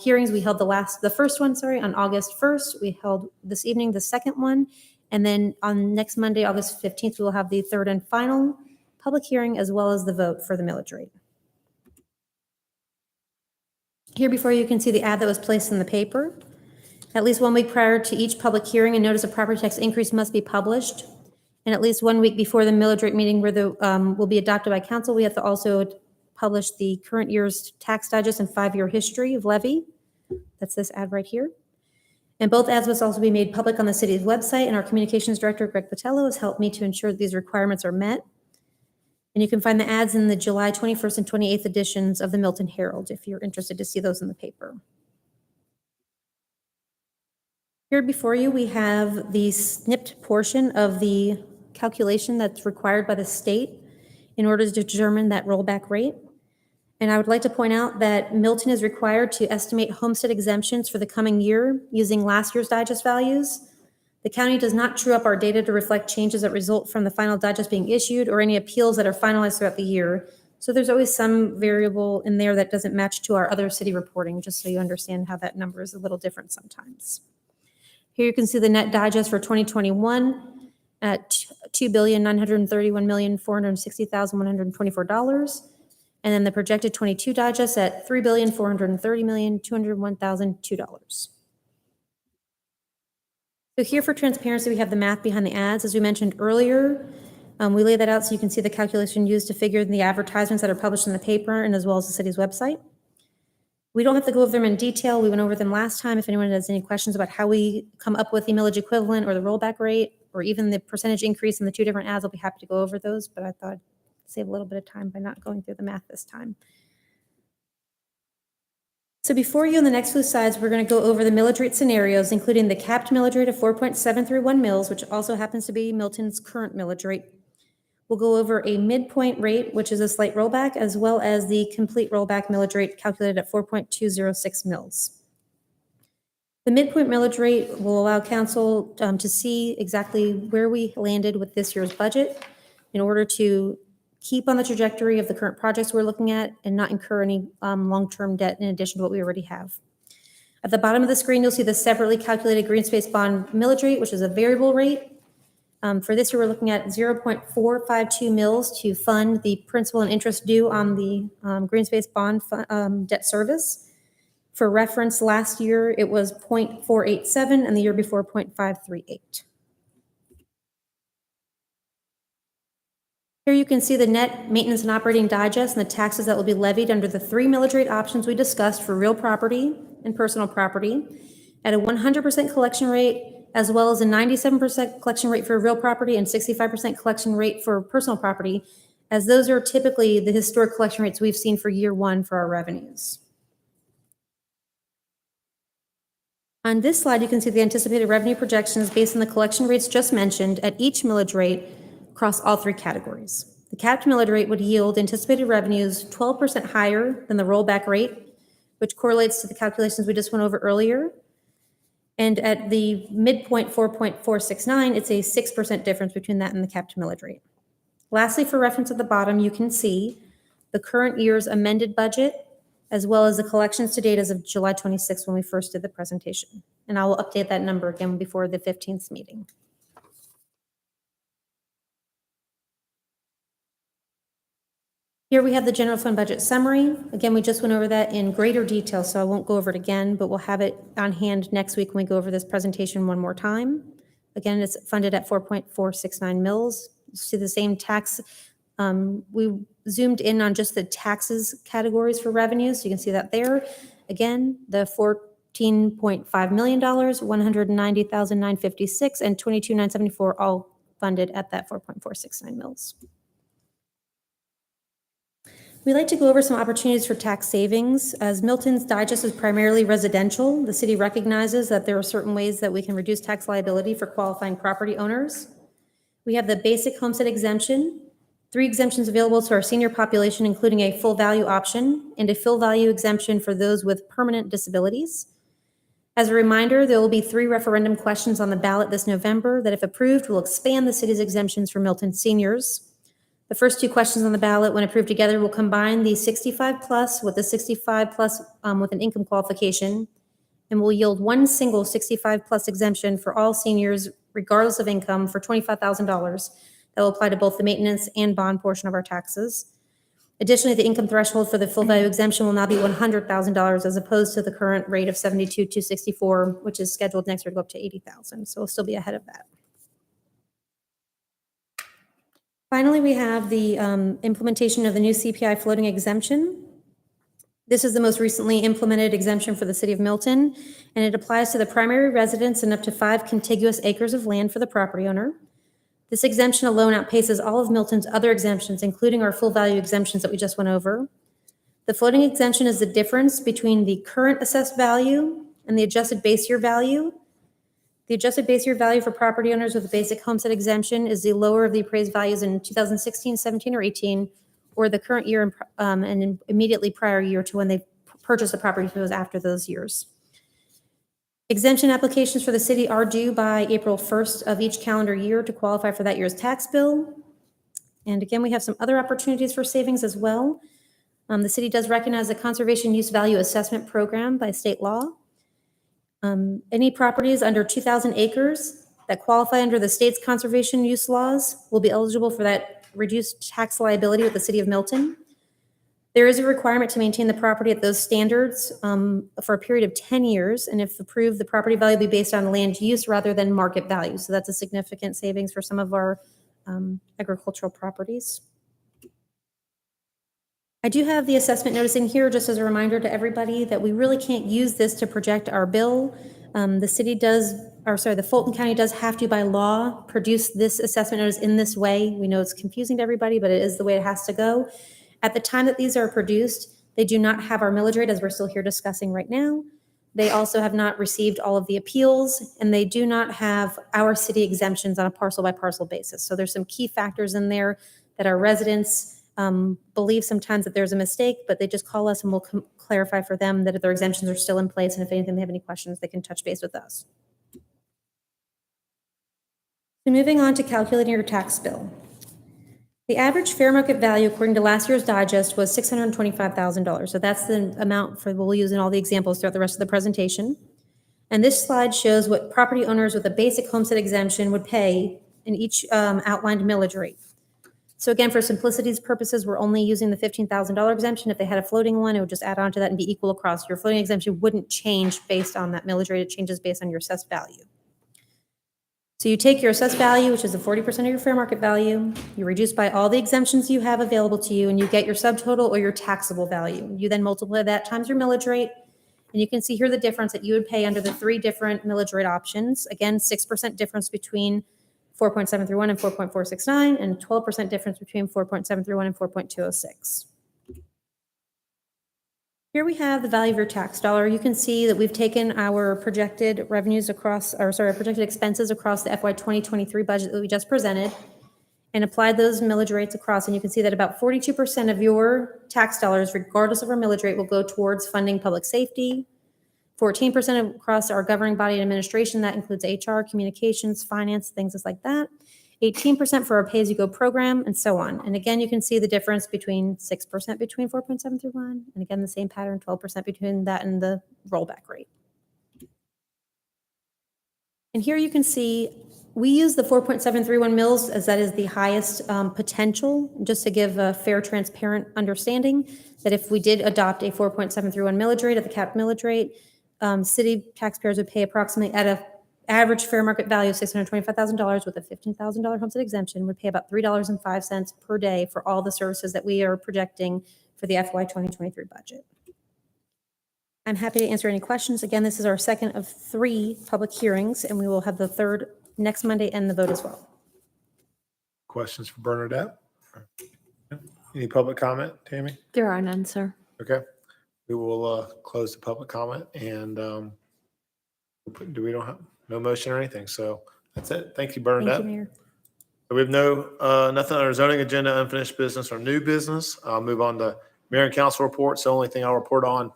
hearings. We held the first one, on August 1st. We held this evening the second one. And then on next Monday, August 15th, we will have the third and final public hearing as well as the vote for the millage rate. Here before you can see the ad that was placed in the paper. At least 1 week prior to each public hearing, a notice of property tax increase must be published. And at least 1 week before the millage rate meeting where the will be adopted by council, we have to also publish the current year's tax digest and 5-year history of levy. That's this ad right here. And both ads must also be made public on the city's website, and our communications director, Greg Patello, has helped me to ensure that these requirements are met. And you can find the ads in the July 21st and 28th editions of the Milton Herald if you're interested to see those in the paper. Here before you, we have the snipped portion of the calculation that's required by the state in order to determine that rollback rate. And I would like to point out that Milton is required to estimate homestead exemptions for the coming year using last year's digest values. The county does not true up our data to reflect changes that result from the final digest being issued or any appeals that are finalized throughout the year. So there's always some variable in there that doesn't match to our other city reporting, just so you understand how that number is a little different sometimes. Here you can see the net digest for 2021 at $2,931,460,124. And then the projected 22 digest at $3,430,201,002. So here for transparency, we have the math behind the ads. As we mentioned earlier, we lay that out so you can see the calculation used to figure the advertisements that are published in the paper and as well as the city's website. We don't have to go over them in detail. We went over them last time. If anyone has any questions about how we come up with the millage equivalent or the rollback rate or even the percentage increase in the two different ads, I'll be happy to go over those, but I thought I'd save a little bit of time by not going through the math this time. So before you on the next few slides, we're going to go over the millage rate scenarios, including the capped millage rate of 4.731 mils, which also happens to be Milton's current millage rate. We'll go over a midpoint rate, which is a slight rollback, as well as the complete rollback millage rate calculated at 4.206 mils. The midpoint millage rate will allow council to see exactly where we landed with this year's budget in order to keep on the trajectory of the current projects we're looking at and not incur any long-term debt in addition to what we already have. At the bottom of the screen, you'll see the separately calculated green space bond millage rate, which is a variable rate. For this year, we're looking at 0.452 mils to fund the principal and interest due on the green space bond debt service. For reference, last year it was 0.487 and the year before 0.538. Here you can see the net maintenance and operating digest and the taxes that will be levied under the 3 millage rate options we discussed for real property and personal property at a 100% collection rate, as well as a 97% collection rate for real property and 65% collection rate for personal property, as those are typically the historic collection rates we've seen for year one for our revenues. On this slide, you can see the anticipated revenue projections based on the collection rates just mentioned at each millage rate across all three categories. The capped millage rate would yield anticipated revenues 12% higher than the rollback rate, which correlates to the calculations we just went over earlier. And at the midpoint 4.469, it's a 6% difference between that and the capped millage rate. Lastly, for reference at the bottom, you can see the current year's amended budget, as well as the collections to date as of July 26th when we first did the presentation. And I will update that number again before the 15th meeting. Here we have the general fund budget summary. Again, we just went over that in greater detail, so I won't go over it again, but we'll have it on hand next week when we go over this presentation one more time. Again, it's funded at 4.469 mils. You see the same tax. We zoomed in on just the taxes categories for revenue, so you can see that there. Again, the $14.5 million, $190,956, and $22,974 all funded at that 4.469 mils. We'd like to go over some opportunities for tax savings. As Milton's digest is primarily residential, the city recognizes that there are certain ways that we can reduce tax liability for qualifying property owners. We have the basic homestead exemption, 3 exemptions available to our senior population, including a full value option and a full value exemption for those with permanent disabilities. As a reminder, there will be 3 referendum questions on the ballot this November that, if approved, will expand the city's exemptions for Milton seniors. The first two questions on the ballot, when approved together, will combine the 65+ with the 65+ with an income qualification, and will yield one single 65+ exemption for all seniors, regardless of income, for $25,000. That will apply to both the maintenance and bond portion of our taxes. Additionally, the income threshold for the full value exemption will now be $100,000 as opposed to the current rate of $72,264, which is scheduled next year to go up to $80,000. So we'll still be ahead of that. Finally, we have the implementation of the new CPI floating exemption. This is the most recently implemented exemption for the city of Milton, and it applies to the primary residence and up to 5 contiguous acres of land for the property owner. This exemption alone outpaces all of Milton's other exemptions, including our full value exemptions that we just went over. The floating exemption is the difference between the current assessed value and the adjusted base year value. The adjusted base year value for property owners with a basic homestead exemption is the lower of the appraised values in 2016, 17, or 18, or the current year and immediately prior year to when they purchased the property, if it was after those years. Exemption applications for the city are due by April 1st of each calendar year to qualify for that year's tax bill. And again, we have some other opportunities for savings as well. The city does recognize the Conservation Use Value Assessment Program by state law. Any properties under 2,000 acres that qualify under the state's conservation use laws will be eligible for that reduced tax liability with the city of Milton. There is a requirement to maintain the property at those standards for a period of 10 years, and if approved, the property value will be based on land use rather than market value. So that's a significant savings for some of our agricultural properties. I do have the assessment notice in here just as a reminder to everybody that we really can't use this to project our bill. The Fulton County does have to by law produce this assessment notice in this way. We know it's confusing to everybody, but it is the way it has to go. At the time that these are produced, they do not have our millage rate as we're still here discussing right now. They also have not received all of the appeals, and they do not have our city exemptions on a parcel by parcel basis. So there's some key factors in there that our residents believe sometimes that there's a mistake, but they just call us and we'll clarify for them that their exemptions are still in place. And if anything, they have any questions, they can touch base with us. So moving on to calculating your tax bill. The average fair market value, according to last year's digest, was $625,000. So that's the amount we'll use in all the examples throughout the rest of the presentation. And this slide shows what property owners with a basic homestead exemption would pay in each outlined millage rate. So again, for simplicity's purposes, we're only using the $15,000 exemption. If they had a floating one, it would just add on to that and be equal across. Your floating exemption wouldn't change based on that millage rate. It changes based on your assessed value. So you take your assessed value, which is the 40% of your fair market value, you reduce by all the exemptions you have available to you, and you get your subtotal or your taxable value. You then multiply that times your millage rate, and you can see here the difference that you would pay under the 3 different millage rate options. Again, 6% difference between 4.731 and 4.469, and 12% difference between 4.731 and 4.206. Here we have the value of your tax dollar. You can see that we've taken our projected revenues across, our projected expenses across the FY 2023 budget that we just presented and applied those millage rates across. And you can see that about 42% of your tax dollars, regardless of our millage rate, will go towards funding public safety. 14% across our governing body and administration. That includes HR, communications, finance, things like that. 18% for our pay-as-you-go program, and so on. And again, you can see the difference between 6% between 4.731, and again, the same pattern, 12% between that and the rollback rate. And here you can see we use the 4.731 mils as that is the highest potential, just to give a fair, transparent understanding that if we did adopt a 4.731 millage rate at the capped millage rate, city taxpayers would pay approximately at an average fair market value of $625,000 with a $15,000 homestead exemption, would pay about $3.05 per day for all the services that we are projecting for the FY 2023 budget. I'm happy to answer any questions. Again, this is our second of 3 public hearings, and we will have the third next Monday and the vote as well.
Questions for Bernadette? Any public comment, Tammy?
There are none, sir.
Okay. We will close the public comment, and we don't have no motion or anything. So that's it. Thank you, Bernadette.
Thank you, Mayor.
We have nothing on our zoning agenda, unfinished business or new business. I'll move on to mayor and council reports. The only thing I'll report on,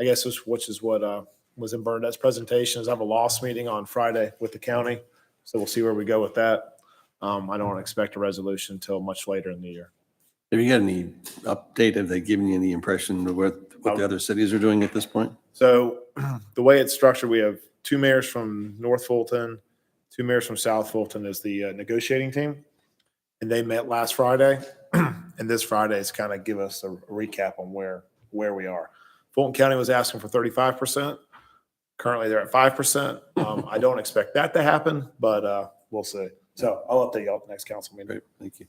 I guess, which is what was in Bernadette's presentation, is I have a loss meeting on Friday with the county. So we'll see where we go with that. I don't expect a resolution until much later in the year.
Have you got any update? Have they given you any impression of what the other cities are doing at this point?
So the way it's structured, we have 2 mayors from North Fulton, 2 mayors from South Fulton as the negotiating team. And they met last Friday. And this Friday is kind of give us a recap on where we are. Fulton County was asking for 35%. Currently, they're at 5%. I don't expect that to happen, but we'll see. So I'll update you all at the next council meeting.
Great, thank you.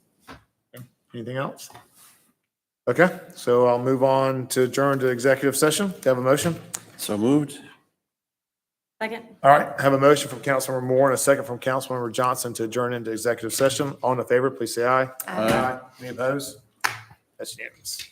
Anything else? Okay, so I'll move on to adjourn to executive session. Do you have a motion?
So moved?
Second.
All right, have a motion from Councilmember Moore and a second from Councilmember Johnson to adjourn into executive session. All in favor, please say aye.
Aye.
Any opposed? That's unanimous.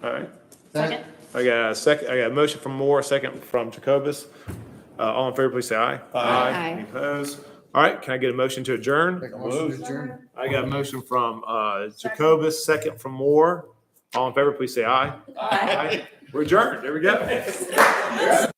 All right.
Second.
I got a motion from Moore, a second from Jacobus. All in favor, please say aye.
Aye.
Any opposed? All right, can I get a motion to adjourn?
Adjourn.
I got a motion from Jacobus, second from Moore. All in favor, please say aye. Aye. We're adjourned. There we go.